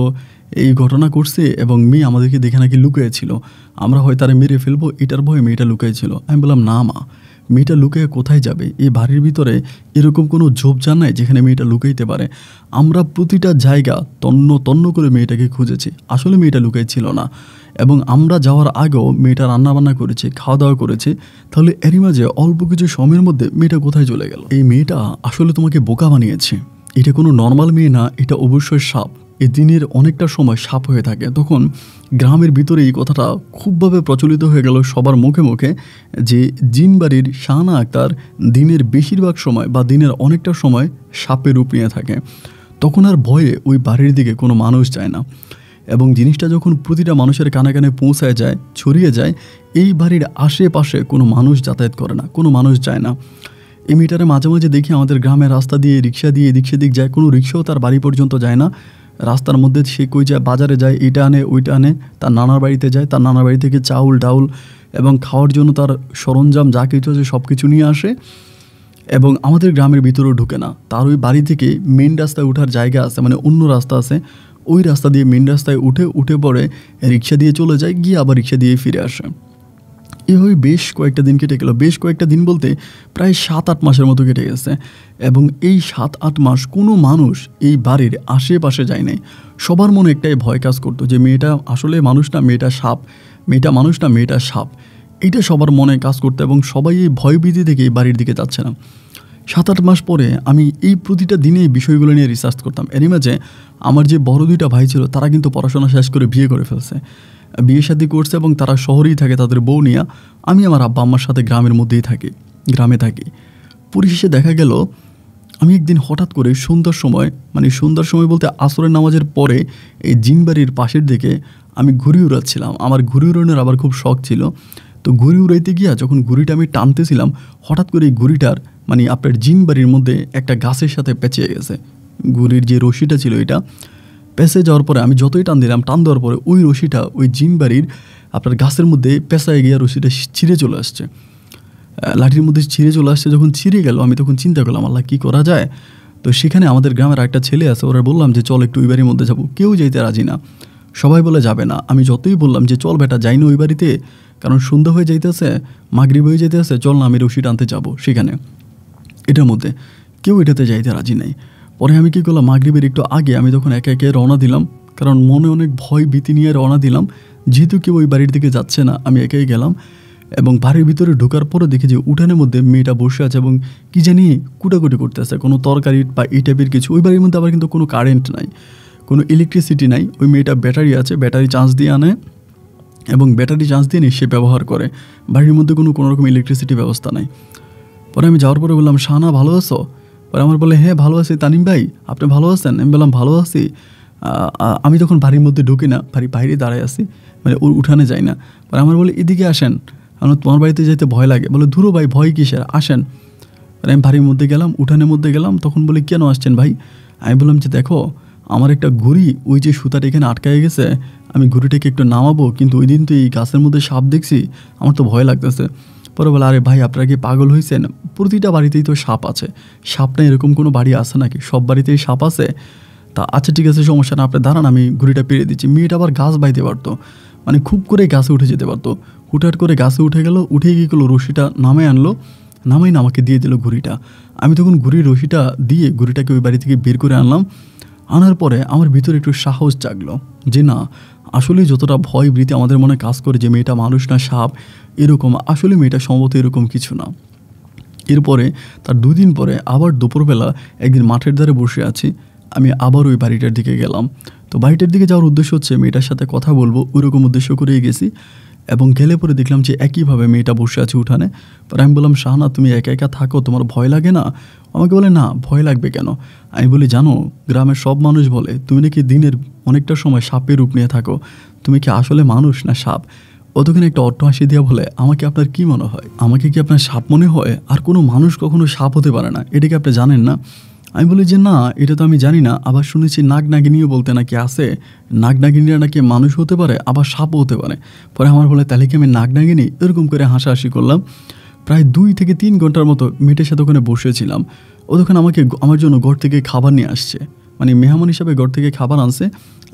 এই ঘটনা করছে, এবং মেয়ে আমাদেরকে দেখে নাকি লুকিয়েছিল, আমরা হয় তারা মেরে ফেলবো এটার ভয়ে মেয়েটা লুকিয়েছিল। আমি বললাম, না মা, মেয়েটা লুকিয়ে কোথায় যাবে? এই বাড়ির ভিতরে এরকম কোনো ঝোপঝাড় নাই যেখানে মেয়েটা লুকাইতে পারে। আমরা প্রতিটা জায়গা তন্ন তন্ন করে মেয়েটাকে খুঁজেছি। আসলে মেয়েটা লুকাই ছিল না, এবং আমরা যাওয়ার আগেও মেয়েটা রান্নাবান্না করেছে, খাওয়া দাওয়া করেছে। তাহলে এরই মাঝে অল্প কিছু সময়ের মধ্যে মেয়েটা কোথায় চলে গেল? এই মেয়েটা আসলে তোমাকে বোকা বানিয়েছে। এটা কোনো নর্মাল মেয়ে না, এটা অবশ্যই সাপ। এই দিনের অনেকটা সময় সাপ হয়ে থাকে। তখন গ্রামের ভিতরে এই কথাটা খুবভাবে প্রচলিত হয়ে গেল সবার মুখে মুখে যে জিন বাড়ির শাহানা আক্তার দিনের বেশিরভাগ সময় বা দিনের অনেকটা সময় সাপের রূপ নিয়ে থাকে। তখন আর ভয়ে ওই বাড়ির দিকে কোনো মানুষ যায় না, এবং জিনিসটা যখন প্রতিটা মানুষের কানে কানে পৌঁছায় যায়, ছড়িয়ে যায়, এই বাড়ির আশেপাশে কোনো মানুষ যাতায়াত করে না, কোনো মানুষ যায় না। এই মেয়েটারে মাঝে মাঝে দেখি আমাদের গ্রামের রাস্তা দিয়ে রিক্সা দিয়ে এদিক সেদিক যায়, কোনো রিক্সাও তার বাড়ি পর্যন্ত যায় না। রাস্তার মধ্যে সে কই যায়, বাজারে যায়, এইটা আনে ওইটা আনে, তার নানার বাড়িতে যায়, তার নানার বাড়ি থেকে চাউল ডাউল এবং খাওয়ার জন্য তার সরঞ্জাম যা কিছু আছে সব কিছু নিয়ে আসে, এবং আমাদের গ্রামের ভিতরেও ঢুকে না। তার ওই বাড়ি থেকে মেন রাস্তায় ওঠার জায়গা আছে, মানে অন্য রাস্তা আছে, ওই রাস্তা দিয়ে মেন রাস্তায় উঠে পড়ে রিক্সা দিয়ে চলে যায়, গিয়ে আবার রিক্সা দিয়ে ফিরে আসে। এভাবে বেশ কয়েকটা দিন কেটে গেল। বেশ কয়েকটা দিন বলতে প্রায় 7-8 মাসের মতো কেটে গেছে, এবং এই 7-8 মাস কোনো মানুষ এই বাড়ির আশেপাশে যায় নাই। সবার মনে একটাই ভয় কাজ করতো যে মেয়েটা আসলে মানুষ না, মেয়েটা সাপ, মেয়েটা মানুষ না, মেয়েটা সাপ। এইটা সবার মনে কাজ করতো, এবং সবাই এই ভয়ভীতি থেকে এই বাড়ির দিকে যাচ্ছে না। 7-8 মাস পরে আমি এই প্রতিটা দিনে এই বিষয়গুলো নিয়ে রিসার্চ করতাম। এরই মাঝে আমার যে বড় 2টা ভাই ছিল তারা কিন্তু পড়াশোনা শেষ করে বিয়ে করে ফেলছে, বিয়ে শাদী করছে, এবং তারা শহরেই থাকে তাদের বউ নিয়ে। আমি আমার আব্বা আম্মার সাথে গ্রামের মধ্যেই থাকি, গ্রামে থাকি। পরিশেষে দেখা গেল আমি একদিন হঠাৎ করে সন্ধ্যার সময় বলতে আসরের নামাজের পরে এই জিনবাড়ির পাশের দিকে আমি ঘুড়ি উড়াচ্ছিলাম। আমার ঘুড়ি উড়ানোর আবার খুব শখ ছিল। তো ঘুড়ি উড়াইতে গিয়া যখন ঘুড়িটা আমি টানতেছিলাম, হঠাৎ করে এই ঘুড়িটার আপনার জিনবাড়ির মধ্যে একটা গাছের সাথে পেঁচিয়ে গেছে। ঘুড়ির যে রশিটা ছিল এটা পেঁচে যাওয়ার পরে আমি যতই টান দেওয়ার পরে ওই রশিটা ওই জিনবাড়ির আপনার গাছের মধ্যে পেঁচায় গিয়ে রশিটা ছিঁড়ে চলে আসছে, লাঠির মধ্যে ছিঁড়ে চলে আসছে। যখন ছিঁড়ে গেল আমি তখন চিন্তা করলাম, আল্লাহ কী করা যায়। তো সেখানে আমাদের গ্রামের একটা ছেলে আছে, ওরা বললাম যে চল একটু ওই বাড়ির মধ্যে যাবো। কেউ যাইতে রাজি না, সবাই বলে যাবে না। আমি যতই বললাম যে চল বেটা যাই না ওই বাড়িতে, কারণ সন্ধ্যা হয়ে যাইতেছে, মাগরিব হয়ে যাইতেছে, চল না আমি রশি টানতে যাবো সেখানে। এটার মধ্যে কেউ এটাতে যাইতে রাজি নাই। পরে আমি কী করলাম, মাগরিবের একটু আগে আমি তখন একে একে রওনা দিলাম, কারণ মনে অনেক ভয় ভীতি নিয়ে রওনা দিলাম। যেহেতু কেউ ওই বাড়ির দিকে যাচ্ছে না, আমি একাই গেলাম, এবং বাড়ির ভিতরে ঢোকার পরে দেখি যে উঠানের মধ্যে মেয়েটা বসে আছে এবং কী জানি কুটাকুটি করতে আছে, কোনো তরকারি বা এই টাইপের কিছু। ওই বাড়ির মধ্যে আবার কিন্তু কোনো কারেন্ট নাই, কোনো ইলেকট্রিসিটি নাই। ওই মেয়েটা ব্যাটারি আছে, ব্যাটারি চার্জ দিয়ে আনে, এবং ব্যাটারি চার্জ দিয়ে নিয়ে সে ব্যবহার করে। বাড়ির মধ্যে কোনো রকম ইলেকট্রিসিটি ব্যবস্থা নাই। পরে আমি যাওয়ার পরে বললাম, শাহানা ভালো আছো? পরে আমার বলে, হ্যাঁ ভালো আছি। তানিম ভাই আপনি ভালো আছেন? আমি বললাম ভালো আছি। আমি তখন বাড়ির মধ্যে ঢুকি না, বাড়ির বাইরে দাঁড়ায় আছি, ওর উঠানে যাই না। পরে আমার বলে, এদিকে আসেন, আমার তোমার বাড়িতে যেতে ভয় লাগে। বলে, ধুরো ভাই ভয় কিসের, আসেন। আমি বাড়ির মধ্যে গেলাম, উঠানের মধ্যে গেলাম। তখন বলে, কেন আসছেন ভাই? আমি বললাম যে দেখো আমার একটা ঘুড়ি ওই যে সুতাটা এখানে আটকায় গেছে, আমি ঘুড়িটাকে একটু নামাবো, কিন্তু ওই দিন তো এই গাছের মধ্যে সাপ দেখছি, আমার তো ভয় লাগতেছে। পরে বলে, আরে ভাই আপনারা কি পাগল হয়েছেন? প্রতিটা বাড়িতেই তো সাপ আছে, সাপ না এরকম কোনো বাড়ি আছে নাকি? সব বাড়িতেই সাপ আছে। তা আচ্ছা ঠিক আছে, সমস্যা না, আপনি দাঁড়ান আমি ঘুড়িটা পেরে দিচ্ছি। মেয়েটা আবার গাছ বাইতে পারতো, খুব করে গাছে উঠে যেতে পারতো। হুটহাট করে গাছে উঠে গেল, উঠে গিয়ে গেলো রশিটা নামাই আনলো, নামাই না আমাকে দিয়ে দিল ঘুড়িটা। আমি তখন ঘুড়ির রশিটা দিয়ে ঘুড়িটাকে ওই বাড়ি থেকে বের করে আনলাম। আনার পরে আমার ভিতরে একটু সাহস জাগলো যে না, আসলে যতটা ভয় ভীতি আমাদের মনে কাজ করে যে মেয়েটা মানুষ না সাপ এরকম, আসলে মেয়েটা সম্ভবত এরকম কিছু না। এরপরে তার 2 দিন পরে আবার দুপুরবেলা একদিন মাঠের ধারে বসে আছি, আমি আবার ওই বাড়িটার দিকে গেলাম। তো বাড়িটার দিকে যাওয়ার উদ্দেশ্য হচ্ছে মেয়েটার সাথে কথা বলবো, ওইরকম উদ্দেশ্য করেই গেছি। এবং গেলে পরে দেখলাম যে একইভাবে মেয়েটা বসে আছে উঠানে। পরে আমি বললাম, শাহানা তুমি একা একা থাকো, তোমার ভয় লাগে না? আমাকে বলে, না ভয় লাগবে কেন? আমি বলি, জানো গ্রামের সব মানুষ বলে তুমি নাকি দিনের অনেকটা সময় সাপের রূপ নিয়ে থাকো, তুমি কি আসলে মানুষ না সাপ? অতক্ষণ একটা অট্ট হাসি দিয়া বলে, আমাকে আপনার কি মনে হয়? আমাকে কি আপনার সাপ মনে হয়? আর কোনো মানুষ কখনো সাপ হতে পারে না, এটা কি আপনি জানেন না? আমি বলি যে না, এটা তো আমি জানি না। আবার শুনেছি নাগ নাগিনীও বলতে নাকি আছে, নাগ নাগিনীরা নাকি মানুষ হতে পারে, আবার সাপও হতে পারে। পরে আমার বলে, তাহলে কি আমি নাগ নাগিনী? এরকম করে হাসাহাসি করলাম। প্রায় 2 থেকে 3 ঘন্টার মতো মেয়েটার সাথে ওখানে বসেছিলাম। ও তখন আমার জন্য ঘর থেকে খাবার নিয়ে আসছে, মেহমান হিসাবে ঘর থেকে খাবার আনছে।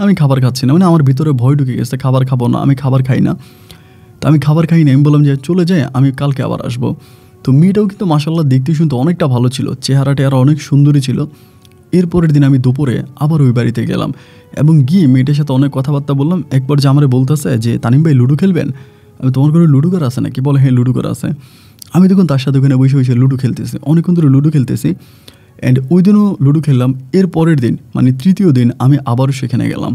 আমি খাবার খাচ্ছি না, আমার ভিতরে ভয় ঢুকে গেছে, খাবার খাবো না, আমি খাবার খাই না। তো আমি খাবার খাই না, আমি বললাম যে চলে যাই, আমি কালকে আবার আসবো। তো তো মেয়েটাও কিন্তু মাশাআল্লাহ দেখতে শুনতে অনেকটা ভালো ছিল, চেহারা টেহারা অনেক সুন্দরী ছিল। এরপরের দিন আমি দুপুরে আবার ওই বাড়িতে গেলাম এবং গিয়ে মেয়েটার সাথে অনেক কথাবার্তা বললাম। একবার যে আমারে বলতেছে যে তানিম ভাই লুডো খেলবেন, আমি তোমার ঘরে লুডো ঘর আছে নাকি? বলে হ্যাঁ লুডো ঘর আছে। আমি তখন তার সাথে ওখানে বসে বসে লুডো খেলতেছি, অনেকক্ষণ ধরে লুডো খেলতেছি। অ্যান্ড ওই দিনও লুডো খেললাম। এর পরের দিন মানে তৃতীয় দিন আমি আবারও সেখানে গেলাম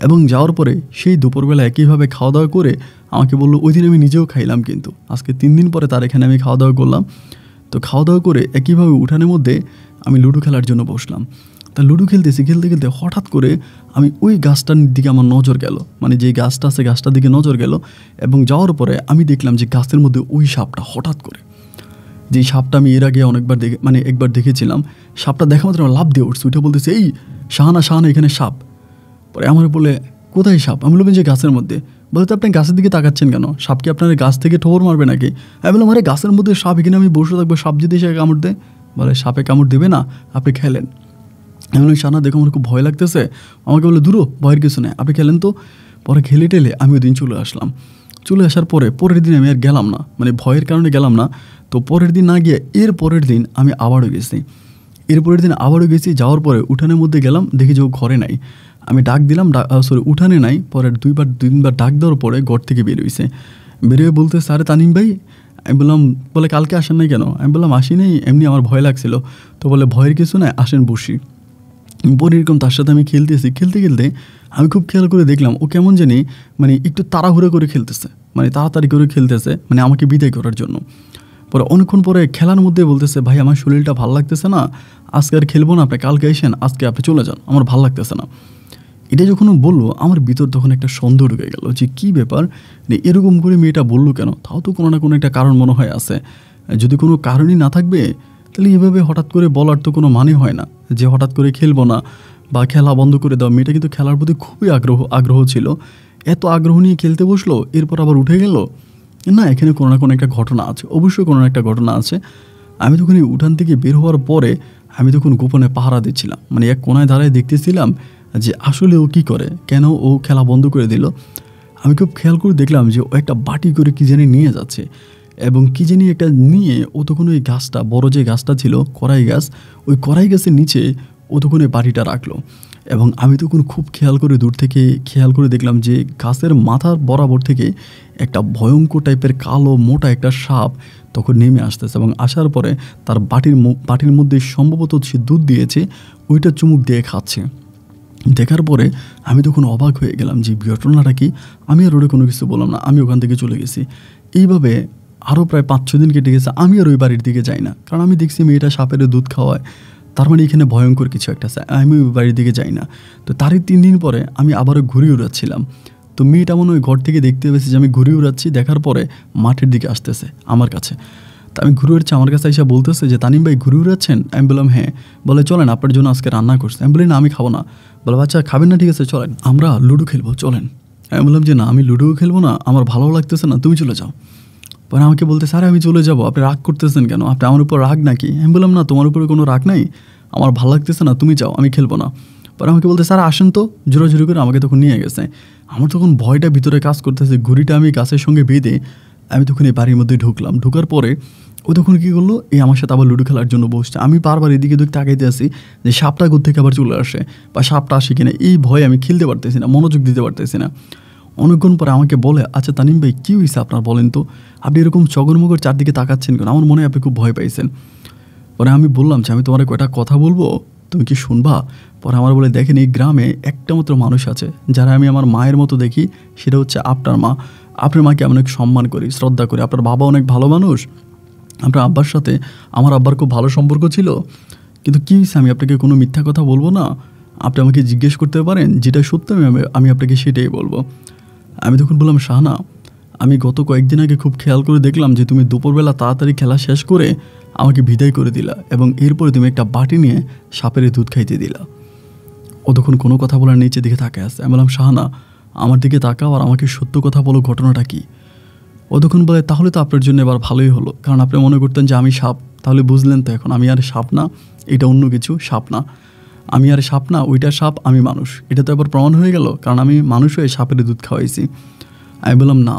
এবং যাওয়ার পরে সেই দুপুরবেলা একইভাবে খাওয়া দাওয়া করে আমাকে বললো, ওই দিন আমি নিজেও খাইলাম, কিন্তু আজকে 3 দিন পরে তার এখানে আমি খাওয়া দাওয়া করলাম। তো খাওয়া দাওয়া করে একইভাবে উঠানের মধ্যে আমি লুডো খেলার জন্য বসলাম। তা লুডো খেলতেছি, খেলতে খেলতে হঠাৎ করে আমি ওই গাছটার দিকে আমার নজর গেল, মানে যেই গাছটা আছে গাছটার দিকে নজর গেল এবং যাওয়ার পরে আমি দেখলাম যে গাছের মধ্যে ওই সাপটা হঠাৎ করে, যেই সাপটা আমি এর আগে অনেকবার মানে একবার দেখেছিলাম, সাপটা দেখা মাত্র আমার লাফ দিয়ে উঠছে, ওইটা বলতেছে এই শাহানা শাহানা এখানে সাপ। পরে আমার বলে কোথায় সাপ? আমি বলবেন যে গাছের মধ্যে। বলে তো আপনি গাছের দিকে তাকাচ্ছেন কেন? সাপ কি আপনার গাছ থেকে ঠোর মারবে নাকি? আমি বললাম আরে গাছের মধ্যে সাপ, এখানে আমি বসে থাকবো, সাপ যদি এসে কামড় দেয়? বলে সাপে কামড় দেবে না, আপনি খেলেন। আমি বললাম শাহানা দেখো আমার খুব ভয় লাগতেছে। আমাকে বলে দূরও ভয়ের কিছু নেই, আপনি খেলেন তো। পরে খেলে টেলে আমি ওই দিন চলে আসলাম। চলে আসার পরে পরের দিন আমি আর গেলাম না, মানে ভয়ের কারণে গেলাম না। তো পরের দিন না গিয়ে এর পরের দিন আমি আবারও গেছি। এরপরের দিন আবারও গেছি, যাওয়ার পরে উঠানের মধ্যে গেলাম, দেখি যে ও ঘরে নাই। আমি ডাক দিলাম, উঠানে নাই। পরের 2-3বার ডাক দেওয়ার পরে ঘর থেকে বেরোইছে। বেরোয় বলতে আরে তানিম ভাই। আমি বললাম, বলে কালকে আসেন নাই কেন? আমি বললাম আসি নাই, এমনি আমার ভয় লাগছিল। তো বলে ভয়ের কিছু নাই, আসেন বসি। পরে এরকম তার সাথে আমি খেলতেছি, খেলতে খেলতে আমি খুব খেয়াল করে দেখলাম ও কেমন জানি মানে একটু তাড়াহুড়ো করে খেলতেছে, মানে তাড়াতাড়ি করে খেলতেছে, মানে আমাকে বিদায় করার জন্য। পরে অনেকক্ষণ পরে খেলার মধ্যে বলতেছে ভাই আমার শরীরটা ভালো লাগতেছে না, আজকে আর খেলবো না, আপনি কালকে আসেন, আজকে আপনি চলে যান, আমার ভালো লাগতেছে না। এটা যখন বললো আমার ভিতর তখন একটা সন্দেহ ঢুকে গেল যে কী ব্যাপার, এরকম করে মেয়েটা বললো কেন? তাও তো কোনো না কোনো একটা কারণ মনে হয় আছে। যদি কোনো কারণই না থাকবে তাহলে এভাবে হঠাৎ করে বলার তো কোনো মানে হয় না যে হঠাৎ করে খেলবো না বা খেলা বন্ধ করে দাও। মেয়েটা কিন্তু খেলার প্রতি খুবই আগ্রহ ছিল, এত আগ্রহ নিয়ে খেলতে বসলো, এরপর আবার উঠে গেল। না, এখানে কোনো না কোনো একটা ঘটনা আছে, অবশ্যই কোনো না একটা ঘটনা আছে। আমি তখন এই উঠান থেকে বের হওয়ার পরে আমি তখন গোপনে পাহারা দিচ্ছিলাম, মানে এক কোনায় দাঁড়ায় দেখতেছিলাম যে আসলে ও কী করে, কেন ও খেলা বন্ধ করে দিল। আমি খুব খেয়াল করে দেখলাম যে ও একটা বাটি করে কী জানি নিয়ে যাচ্ছে এবং কী জানি একটা নিয়ে ও তখন ওই গাছটা, বড় যে গাছটা ছিল কড়াই গাছ, ওই কড়াই গাছের নিচে ও তখন ওই বাটিটা রাখলো। এবং আমি তখন খুব খেয়াল করে দূর থেকে খেয়াল করে দেখলাম যে গাছের মাথার বরাবর থেকে একটা ভয়ঙ্কর টাইপের কালো মোটা একটা সাপ তখন নেমে আসতেছে এবং আসার পরে তার বাটির মধ্যে সম্ভবত সে দুধ দিয়েছে, ওইটা চুমুক দিয়ে খাচ্ছে। দেখার পরে আমি তখন অবাক হয়ে গেলাম যে ঘটনাটা কি। আমি আর ওরে কোনো কিছু বললাম না, আমি ওখান থেকে চলে গেছি। এইভাবে আরও প্রায় 5-6 দিন কেটে গেছে, আমি আর ওই বাড়ির দিকে যাই না, কারণ আমি দেখছি মেয়েটা সাপের দুধ খাওয়ায়, তার মানে এখানে ভয়ঙ্কর কিছু একটা আছে, আমি ওই বাড়ির দিকে যাই না। তো তারই 3 দিন পরে আমি আবারও ঘুরে উড়াচ্ছিলাম। তো মেয়েটা মনে হয় ঘর থেকে দেখতে পেয়েছে যে আমি ঘুরে উড়াচ্ছি, দেখার পরে মাঠের দিকে আসতেছে আমার কাছে। তা আমি ঘুরে উড়ছি, আমার কাছে এসে বলতেছে যে তানিম ভাই ঘুরে উড়াচ্ছেন? আমি বললাম হ্যাঁ। বলে চলেন আপনার জন্য আজকে রান্না করছে। আমি বলি না আমি খাবো না। বলে আচ্ছা খাবেন না, ঠিক আছে চলেন আমরা লুডো খেলবো, চলেন। আমি বললাম যে না আমি লুডোও খেলবো না, আমার ভালো লাগতেছে না, তুমি চলে যাও। পরে আমাকে বলতে স্যার আমি চলে যাবো, আপনি রাগ করতেছেন কেন, আপনি আমার উপর রাগ নাকি? আমি বললাম না তোমার উপরে কোনো রাগ নাই, আমার ভালো লাগতেছে না, তুমি যাও, আমি খেলবো না। পরে আমাকে বলতে স্যার আসেন তো, জোরাজুরি করে আমাকে তখন নিয়ে গেছে। আমার তখন ভয়টা ভিতরে কাজ করতেছে, ঘুড়িটা আমি গাছের সঙ্গে বেঁধে আমি তখন এই বাড়ির মধ্যে ঢুকলাম। ঢোকার পরে ও তখন কী করলো, এই আমার সাথে আবার লুডো খেলার জন্য বসছে। আমি বারবার এদিকে ওদিকে তাকাইতে আসি যে সাপটা কোত্থেকে আবার চলে আসে বা সাপটা আসে কিনা, এই ভয়ে আমি খেলতে পারতেছি না, মনোযোগ দিতে পারতেছি না। অনেকক্ষণ পরে আমাকে বলে আচ্ছা তানিম ভাই কী হয়েছে আপনার, বলেন তো, আপনি এরকম চগরমগর চারদিকে তাকাচ্ছেন কেন, আমার মনে হয় আপনি খুব ভয় পাইছেন। পরে আমি বললাম যে আমি তোমার কয়টা কথা বলবো, তুমি কি শুনবা? পরে আমার বলে দেখেন এই গ্রামে একটা মাত্র মানুষ আছে যারা আমি আমার মায়ের মতো দেখি, সেটা হচ্ছে আপনার মা। আপনার মাকে আমি অনেক সম্মান করি, শ্রদ্ধা করি, আপনার বাবা অনেক ভালো মানুষ, আপনার আব্বার সাথে আমার আব্বার খুব ভালো সম্পর্ক ছিল, কিন্তু কী হয়েছে আমি আপনাকে কোনো মিথ্যা কথা বলবো না, আপনি আমাকে জিজ্ঞেস করতে পারেন, যেটা সত্য আমি আপনাকে সেটাই বলবো। আমি তখন বললাম শাহানা, আমি গত কয়েকদিন আগে খুব খেয়াল করে দেখলাম যে তুমি দুপুরবেলা তাড়াতাড়ি খেলা শেষ করে আমাকে বিদায় করে দিলা এবং এরপরে তুমি একটা বাটি নিয়ে সাপের দুধ খাইতে দিলা। ও তখন কোনো কথা বলার নিচের দিকে তাকায় আছে। আমি বললাম শাহানা আমার দিকে তাকাও আর আমাকে সত্য কথা বলো, ঘটনাটা কী? ও তখন বলে তাহলে তো আপনার জন্য এবার ভালোই হলো, কারণ আপনি মনে করতেন যে আমি সাপ, তাহলে বুঝলেন তো এখন আমি আর সাপ না, এটা অন্য কিছু, সাপ না, আমি আর সাপ না, ওইটা সাপ, আমি মানুষ, এটা তো এবার প্রমাণ হয়ে গেল, কারণ আমি মানুষ হয়ে সাপের দুধ খাওয়াইছি। আমি বললাম না,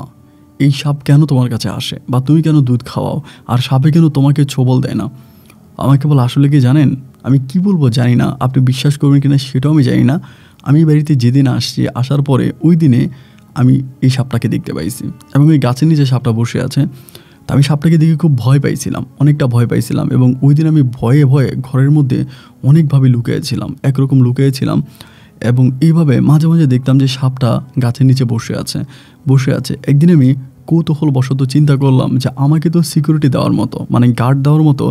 এই সাপ কেন তোমার কাছে আসে, বা তুমি কেন দুধ খাওয়াও, আর সাপে কেন তোমাকে ছোবল দেয় না? আমাকে বলে, আসলে কি জানেন, আমি কি বলবো জানি না, আপনি বিশ্বাস করবেন কিনা সেটাও আমি জানি না। আমি বাড়িতে যেদিন আসছি, আসার পরে ওই দিনে আমি এই সাপটাকে দেখতে পাইছি, এবং ওই গাছের নিচে সাপটা বসে আছে। তো আমি সাপটাকে দেখে খুব ভয় পাইছিলাম, অনেকটা ভয় পাইছিলাম, এবং ওই দিন আমি ভয়ে ভয়ে ঘরের মধ্যে অনেকভাবে লুকিয়েছিলাম, একরকম লুকিয়েছিলাম। এবং এইভাবে মাঝে মাঝে দেখতাম যে সাপটা গাছের নিচে বসে আছে। একদিন আমি কৌতূহলবশত চিন্তা করলাম যে আমাকে তো সিকিউরিটি দেওয়ার মতো, মানে গার্ড দেওয়ার মতো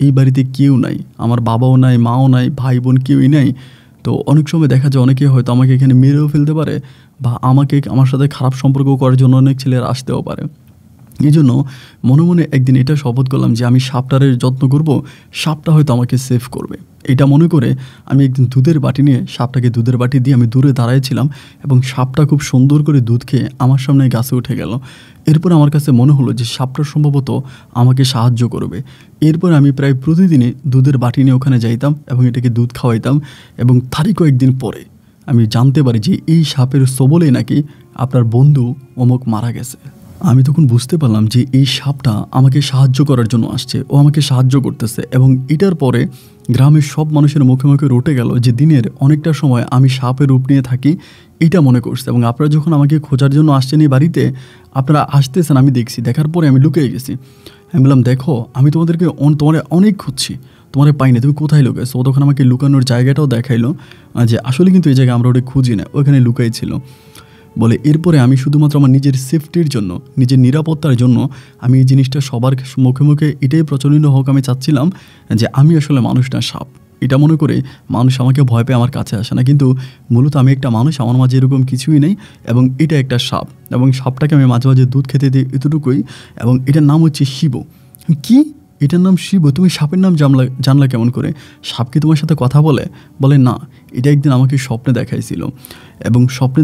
এই বাড়িতে কেউ নাই, আমার বাবাও নাই, মাও নাই, ভাই বোন কেউই নাই। তো অনেক সময় দেখা যায় অনেকে হয়তো আমাকে এখানে মেরেও ফেলতে পারে, বা আমার সাথে খারাপ সম্পর্ক করার জন্য অনেক ছেলেরা আসতেও পারে। এই জন্য মনে মনে একদিন এটা শপথ করলাম যে আমি সাপটারের যত্ন করব, সাপটা হয়তো আমাকে সেভ করবে। এটা মনে করে আমি একদিন দুধের বাটি নিয়ে সাপটাকে দুধের বাটি দিয়ে আমি দূরে দাঁড়াইছিলাম, এবং সাপটা খুব সুন্দর করে দুধ খেয়ে আমার সামনে গাছে উঠে গেল। এরপর আমার কাছে মনে হলো যে সাপটা সম্ভবত আমাকে সাহায্য করবে। এরপর আমি প্রায় প্রতিদিনই দুধের বাটি নিয়ে ওখানে যাইতাম এবং এটাকে দুধ খাওয়াইতাম, এবং তারই কয়েকদিন পরে আমি জানতে পারি যে এই সাপের ছোবলেই নাকি আপনার বন্ধু অমুক মারা গেছে। আমি তখন বুঝতে পারলাম যে এই সাপটা আমাকে সাহায্য করার জন্য আসছে, ও আমাকে সাহায্য করতেছে। এবং এটার পরে গ্রামের সব মানুষের মুখে মুখে রটে গেল যে দিনের অনেকটা সময় আমি সাপের রূপ নিয়ে থাকি, এটা মনে করছে। এবং আপনারা যখন আমাকে খোঁজার জন্য আসছেন এই বাড়িতে, আপনারা আসতেছেন, আমি দেখছি, দেখার পরে আমি লুকিয়ে গেছি। আমি বললাম, দেখো আমি তোমার অনেক খুঁজছি, তোমার পাইনি, তুমি কোথায় লুকাইছো? ও তখন আমাকে লুকানোর জায়গাটাও দেখাইলো, যে আসলে কিন্তু এই জায়গায় আমরা ওটা খুঁজি না, ওখানে লুকাই ছিল বলে। এরপরে আমি শুধুমাত্র আমার নিজের সেফটির জন্য, নিজের নিরাপত্তার জন্য আমি এই জিনিসটা সবার মুখে মুখে এটাই প্রচলিত হোক, আমি চাচ্ছিলাম যে আমি আসলে মানুষ না, সাপ। এটা মনে করে মানুষ আমাকে ভয় পেয়ে আমার কাছে আসে না, কিন্তু মূলত আমি একটা মানুষ, আমার মাঝে এরকম কিছুই নেই, এবং এটা একটা সাপ। এবং সাপটাকে আমি মাঝে মাঝে দুধ খেতে দিই, এতটুকুই। এবং এটার নাম হচ্ছে শিব। কি, এটার নাম শিব? তুমি সাপের নাম জানলা কেমন করে? সাপ কি তোমার সাথে কথা বলে না, এটা একদিন আমাকে স্বপ্নে দেখাইছিল, এবং স্বপ্নে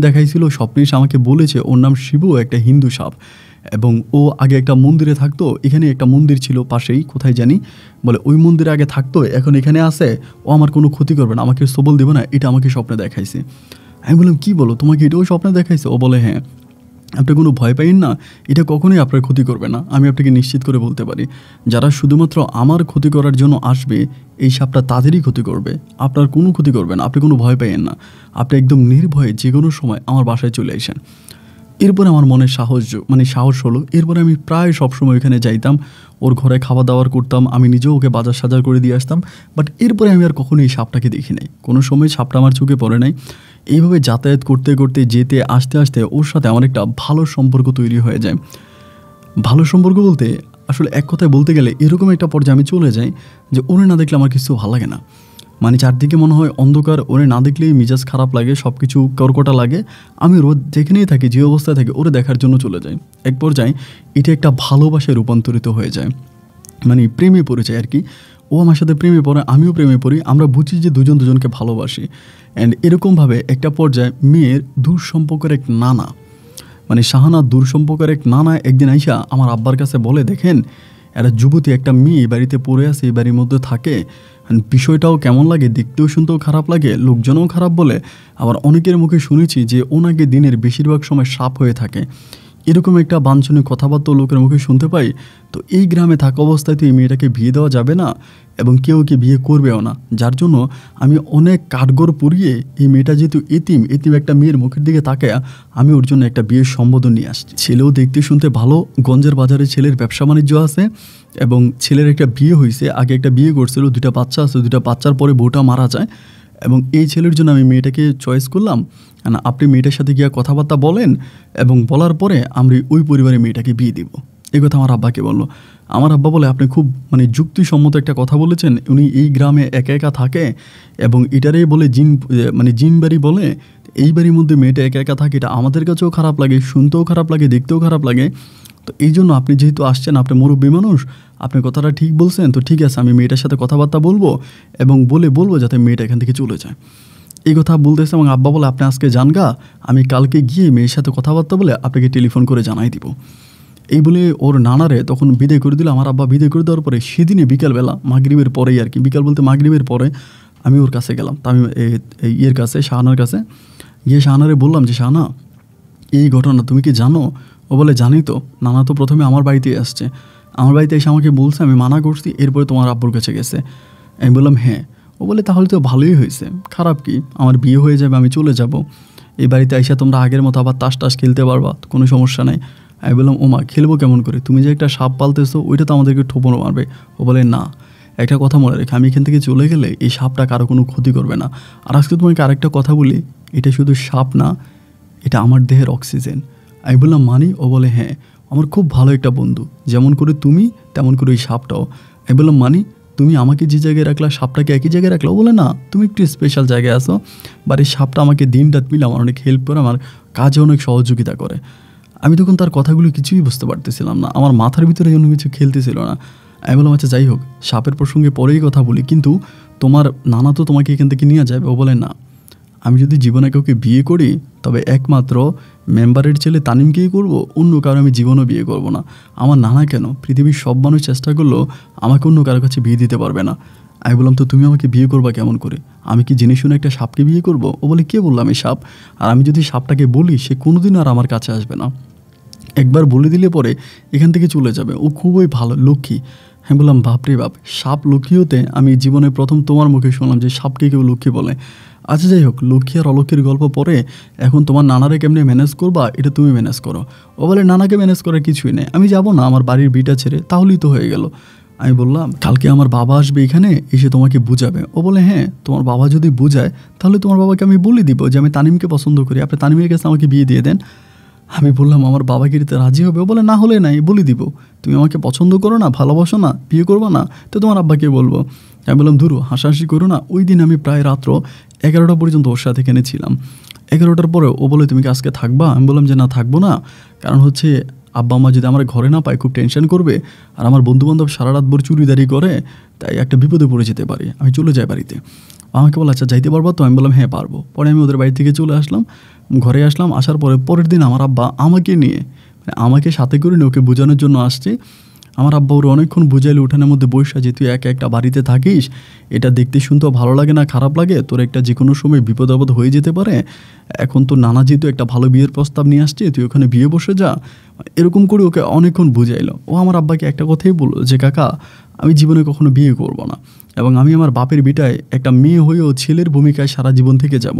এসে আমাকে বলেছে ওর নাম শিব, একটা হিন্দু সাপ, এবং ও আগে একটা মন্দিরে থাকতো, এখানে একটা মন্দির ছিল পাশেই, কোথায় জানি, বলে ওই মন্দিরে আগে থাকতো, এখন এখানে আসে, ও আমার কোনো ক্ষতি করবে না, আমাকে সবল দেবে না, এটা আমাকে স্বপ্নে দেখাইছে। আমি বললাম, কী বলো, তোমাকে এটাও স্বপ্নে দেখাইছে? ও বলে, হ্যাঁ। আপনি কোনো ভয় পাইন না, এটা কখনোই আপনার ক্ষতি করবে না, আমি আপনাকে নিশ্চিত করে বলতে পারি। যারা শুধুমাত্র আমার ক্ষতি করার জন্য আসবে, এই সাপটা তাদেরই ক্ষতি করবে, আপনার কোনো ক্ষতি করবে না, আপনি কোনো ভয় পাইয়েন না, আপনি একদম নির্ভয়ে যে কোনো সময় আমার বাসায় চলে আসেন। এরপরে আমার মনে সাহস হলো। এরপরে আমি প্রায় সবসময় ওইখানে যাইতাম, ওর ঘরে খাওয়া দাওয়ার করতাম, আমি নিজেও ওকে বাজার সাজার করে দিয়ে আসতাম। বাট এরপরে আমি আর কখনো এই সাপটাকে দেখি নাই, কোনো সময় সাপটা আমার চোখে পড়ে নাই। এইভাবে যাতায়াত করতে করতে, যেতে আস্তে আস্তে ওর সাথে আমার একটা ভালো সম্পর্ক তৈরি হয়ে যায়। ভালো সম্পর্ক বলতে আসলে এক কথায় বলতে গেলে এরকম একটা পর্যায়ে আমি চলে যাই যে ওরে না দেখলে আমার কিছু ভালো লাগে না। মানে চারদিকে মনে হয় অন্ধকার, ওরে না দেখলেই মেজাজ খারাপ লাগে, সব কিছু কর্কটা লাগে। আমি রোজ যেখানেই থাকি, যে অবস্থায় থাকি, ওরে দেখার জন্য চলে যাই। এক পর্যায়ে এটা একটা ভালোবাসায় রূপান্তরিত হয়ে যায়, মানে প্রেমে পড়ে যায় আর কি। ও আমার সাথে প্রেমে পড়ে, আমিও প্রেমে পড়ি, আমরা বুঝি যে দুজন দুজনকে ভালোবাসি। অ্যান্ড এরকমভাবে একটা পর্যায়ে মেয়ের দূর সম্পর্কের এক নানা, মানে শাহানা দূর সম্পর্কের এক নানা একদিন আইসা আমার আব্বার কাছে বলে, দেখেন একটা যুবতী, একটা মেয়ে বাড়িতে পড়ে আছে, এই বাড়ির মধ্যে থাকে, বিষয়টাও কেমন লাগে, দেখতেও শুনতেও খারাপ লাগে, লোকজনও খারাপ বলে। আবার অনেকের মুখে শুনেছি যে ওনাকে দিনের বেশিরভাগ সময় সাপ হয়ে থাকে, এরকম একটা বাঞ্ছনীয় কথাবার্তা লোকের মুখে শুনতে পাই। তো এই গ্রামে থাকা অবস্থায় তো এই মেয়েটাকে বিয়ে দেওয়া যাবে না, এবং কেউ বিয়ে করবেও না। যার জন্য আমি অনেক কাঠগড় পুড়িয়ে, এই মেয়েটা যেহেতু এতিম একটা মেয়ের মুখের দিকে তাকায় আমি ওর জন্য একটা বিয়ের সম্বোধন নিয়ে আসছি। ছেলেও দেখতে শুনতে ভালো, গঞ্জের বাজারে ছেলের ব্যবসা বাণিজ্য আছে, এবং ছেলের একটা বিয়ে হয়েছে, আগে একটা বিয়ে করছিল, 2টা বাচ্চা আছে, 2টা বাচ্চার পরে বউটা মারা যায়। এবং এই ছেলের জন্য আমি মেয়েটাকে চয়েস করলাম। আপনি মেয়েটার সাথে গিয়ে কথাবার্তা বলেন, এবং বলার পরে আমি ওই পরিবারে মেয়েটাকে বিয়ে দিব, এই কথা আমার আব্বাকে বললো। আমার আব্বা বলে, আপনি খুব যুক্তিসম্মত একটা কথা বলেছেন, উনি এই গ্রামে একা একা থাকে, এবং এটারেই বলে জিন বাড়ি বলে, এই বাড়ির মধ্যে মেয়েটা একা একা থাকে, এটা আমাদের কাছেও খারাপ লাগে, শুনতেও খারাপ লাগে, দেখতেও খারাপ লাগে। তো এই জন্য আপনি যেহেতু আসছেন, আপনি মুরব্বী মানুষ, আপনি কথাটা ঠিক বলছেন, তো ঠিক আছে, আমি মেয়েটার সাথে কথাবার্তা বলবো, এবং বলবো যাতে মেয়েটা এখান থেকে চলে যায়। এই কথা বলতেছে, এবং আব্বা বলে, আপনি আজকে যান গা, আমি কালকে গিয়ে মেয়ের সাথে কথাবার্তা বলে আপনাকে টেলিফোন করে জানাই দিব। এই বলে ওর নানারে তখন বিদায় করে দিল। আমার আব্বা বিদায় করে দেওয়ার পরে সেদিনে বিকালবেলা, মাগরিবের পরেই আর কি, বিকাল বলতে মাগরিবের পরে আমি ওর কাছে গেলাম। তা আমি শাহানার কাছে গিয়ে শাহানারে বললাম যে, শাহানা, এই ঘটনা তুমি কি জানো, ও বলে জানি তো, নানা তো প্রথমে আমার বাড়িতেই আসছে, আমার বাড়িতে এসে আমাকে বলছে, আমি মানা করছি, এরপরে তোমার আব্বুর কাছে গেছে। আমি বললাম হ্যাঁ। ও বলে তাহলে তো ভালোই হয়েছে, খারাপ কি, আমার বিয়ে হয়ে যাবে, আমি চলে যাব, এই বাড়িতে এসে তোমরা আগের মতো আবার তাস টাস খেলতে পারবা, কোনো সমস্যা নেই। আমি বললাম ও মা, খেলবো কেমন করে, তুমি যে একটা সাপ পালতেছো ওইটা তো আমাদেরকে ঠোপনো মারবে। ও বলে না, একটা কথা মনে রেখে, আমি এখান থেকে চলে গেলে এই সাপটা কারো কোনো ক্ষতি করবে না। আর আজকে তোমাকে আরেকটা কথা বলি, এটা শুধু সাপ না, এটা আমার দেহের অক্সিজেন। আমি বললাম মানি? ও বলে হ্যাঁ, আমার খুব ভালো একটা বন্ধু, যেমন করে তুমি তেমন করে ওই সাপটাও। আমি বললাম মানি, তুমি আমাকে যে জায়গায় রাখলা সাপটাকে একই জায়গায় রাখলা? ও বলে না, তুমি একটু স্পেশাল জায়গায় আসো, বাড়ির সাপটা আমাকে দিন রাত মিলে আমার অনেক হেল্প করে, আমার কাজে অনেক সহযোগিতা করে। আমি তখন তার কথাগুলো কিছুই বুঝতে পারতেছিলাম না, আমার মাথার ভিতরে যেন কিছু খেলতেছিল না। আমি বললাম আচ্ছা যাই হোক, সাপের প্রসঙ্গে পরেই কথা বলি, কিন্তু তোমার নানা তো তোমাকে এখান থেকে নিয়ে যাবে। ও বলে না, আমি যদি জীবনে কাউকে বিয়ে করি তবে একমাত্র মেম্বারের ছেলে তানিমকেই করব, অন্য কারো আমি জীবনও বিয়ে করব না। আমার নানা কেন, পৃথিবীর সব মানুষ চেষ্টা করলেও আমাকে অন্য কারোর কাছে বিয়ে দিতে পারবে না। আমি বললাম তো তুমি আমাকে বিয়ে করবা কেমন করে, আমি কি জেনে শুনে একটা সাপকে বিয়ে করব? ও বলে কে বললাম এই সাপ, আর আমি যদি সাপটাকে বলি সে কোনোদিন আর আমার কাছে আসবে না, একবার বলে দিলে পরে এখান থেকে চলে যাবে, ও খুবই ভালো লক্ষ্মী। হ্যাঁ বললাম বাপরে বাপ, সাপ লক্ষ্মী হতে আমি জীবনে প্রথম তোমার মুখে শুনলাম যে সাপকে কেউ লক্ষ্মী বলে। আচ্ছা যাই হোক, লক্ষ্মী আর অলক্ষ্মীর গল্প পরে, এখন তোমার নানারে কেমনি ম্যানেজ করবা এটা তুমি ম্যানেজ করো। ও বলে নানাকে ম্যানেজ করার কিছুই নেই, আমি যাব না আমার বাড়ির বিটা ছেড়ে, তাহলেই তো হয়ে গেল। আমি বললাম কালকে আমার বাবা আসবে এখানে, এসে তোমাকে বুঝাবে। ও বলে হ্যাঁ, তোমার বাবা যদি বুঝায় তাহলে তোমার বাবাকে আমি বলে দিব যে আমি তানিমকে পছন্দ করি, আপনি তানিমের কাছে আমাকে বিয়ে দিয়ে দেন। আমি বললাম আমার বাবা কি এতে রাজি হবে? ও বলে না হলে নাই, বলে দিব, তুমি আমাকে পছন্দ করো না, ভালোবাসো না, বিয়ে করবো না, তো তোমার আব্বাকে বলবো। আমি বললাম ধুরু, হাসাহাসি করো না। ওই দিন আমি প্রায় রাত্র 11টা পর্যন্ত ওর সাথে এখানে ছিলাম। 11টার পরে ও বলে তুমি কি আজকে থাকবা? আমি বললাম যে না, থাকবো না, কারণ হচ্ছে আব্বা আম্মা যদি আমার ঘরে না পায় খুব টেনশন করবে, আর আমার বন্ধুবান্ধব সারা রাত ভোর চুরিদারি করে, তাই একটা বিপদে পড়ে যেতে পারি, আমি চলে যাই বাড়িতে। আমাকে বলে আচ্ছা যাইতে পারবো তো? আমি বললাম হ্যাঁ পারবো। পরে আমি ওদের বাড়ি থেকে চলে আসলাম, ঘরে আসলাম। আসার পরে পরের দিন আমার আব্বা আমাকে নিয়ে, আমাকে সাথে করে নিয়ে ওকে বোঝানোর জন্য আসছে। আমার আব্বা ওর অনেকক্ষণ বুঝাইলে উঠানের মধ্যে বসা, যে তুই একা একটা বাড়িতে থাকিস, এটা দেখতে শুনতেও ভালো লাগে না, খারাপ লাগে, তোর একটা যে কোনো সময় বিপদ আপদ হয়ে যেতে পারে, এখন তো নানা যেহেতু একটা ভালো বিয়ের প্রস্তাব নিয়ে আসছে, তুই ওখানে বিয়ে বসে যা, এরকম করে ওকে অনেকক্ষণ বুঝাইলো। ও আমার আব্বাকে একটা কথাই বললো যে কাকা, আমি জীবনে কখনো বিয়ে করব না, এবং আমি আমার বাপের বিটায় একটা মেয়ে হয়েও ছেলের ভূমিকায় সারা জীবন থেকে যাব,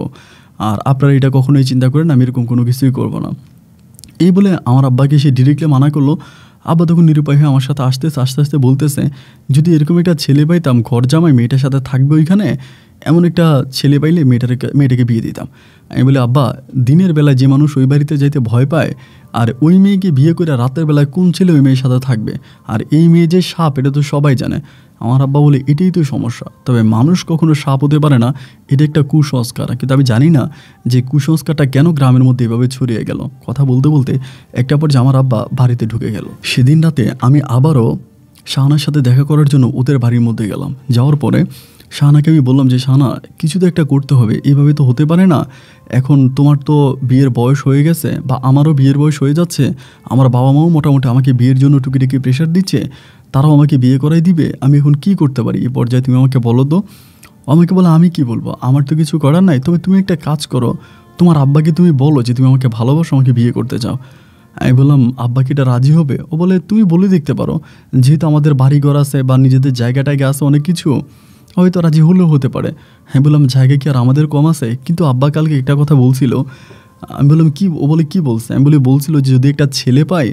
আর আপনারা এটা কখনোই চিন্তা করেন আমি এরকম কোনো কিছুই করব না। এই বলে আমার আব্বাকে সে ডিরেক্টলি মানা করলো। আব্বা তখন নিরুপায় হয়ে আমার সাথে আস্তে আস্তে বলতেছে, যদি এরকম একটা ছেলে পাইতাম ঘর জামাই, মেয়েটার সাথে থাকবে ওইখানে, এমন একটা ছেলে পাইলে মেয়েটাকে বিয়ে দিতাম। আমি বলি আব্বা, দিনের বেলায় যে মানুষ ওই বাড়িতে যাইতে ভয় পায়, আর ওই মেয়েকে বিয়ে করে রাতের বেলায় কোন ছেলে ওই মেয়ের সাথে থাকবে, আর এই মেয়ে যে সাপ এটা তো সবাই জানে। আমার আব্বা বলে এটাই তো সমস্যা, তবে মানুষ কখনো সাপ হতে পারে না, এটা একটা কুসংস্কার। কিন্তু আমি জানি না যে কুসংস্কারটা কেন গ্রামের মধ্যে এভাবে ছড়িয়ে গেল। কথা বলতে বলতে একটা পর্যায়ে আমার আব্বা বাড়িতে ঢুকে গেল। সেদিন রাতে আমি আবারও শাহানার সাথে দেখা করার জন্য ওদের বাড়ির মধ্যে গেলাম। যাওয়ার পরে শাহানাকে আমি বললাম যে শাহানা, কিছু তো একটা করতে হবে, এভাবে তো হতে পারে না, এখন তোমার তো বিয়ের বয়স হয়ে গেছে, বা আমারও বিয়ের বয়স হয়ে যাচ্ছে, আমার বাবা মাও মোটামুটি আমাকে বিয়ের জন্য টুকিটাকি প্রেশার দিচ্ছে, তারাও আমাকে বিয়ে করাই দিবে, আমি এখন কি করতে পারি এই পর্যায়ে, তুমি আমাকে বলো তো। আমাকে বলে আমি কি বলবো, আমার তো কিছু করার নাই, তবে তুমি একটা কাজ করো, তোমার আব্বাকে তুমি বলো যে তুমি আমাকে ভালোবাসো, আমাকে বিয়ে করতে চাও। আমি বললাম আব্বা কি এটা রাজি হবে? ও বলে তুমি বলে দেখতে পারো, যেহেতু আমাদের বাড়িঘর আছে বা নিজেদের জায়গাটায় আছে অনেক কিছু, হয়তো রাজি হলেও হতে পারে। আমি বললাম জায়গা কি আর আমাদের কম আছে? কিন্তু আব্বা কালকে একটা কথা বলছিল। আমি বললাম কি? ও বলে কি বলছে? আমি বলছিল যে যদি একটা ছেলে পায়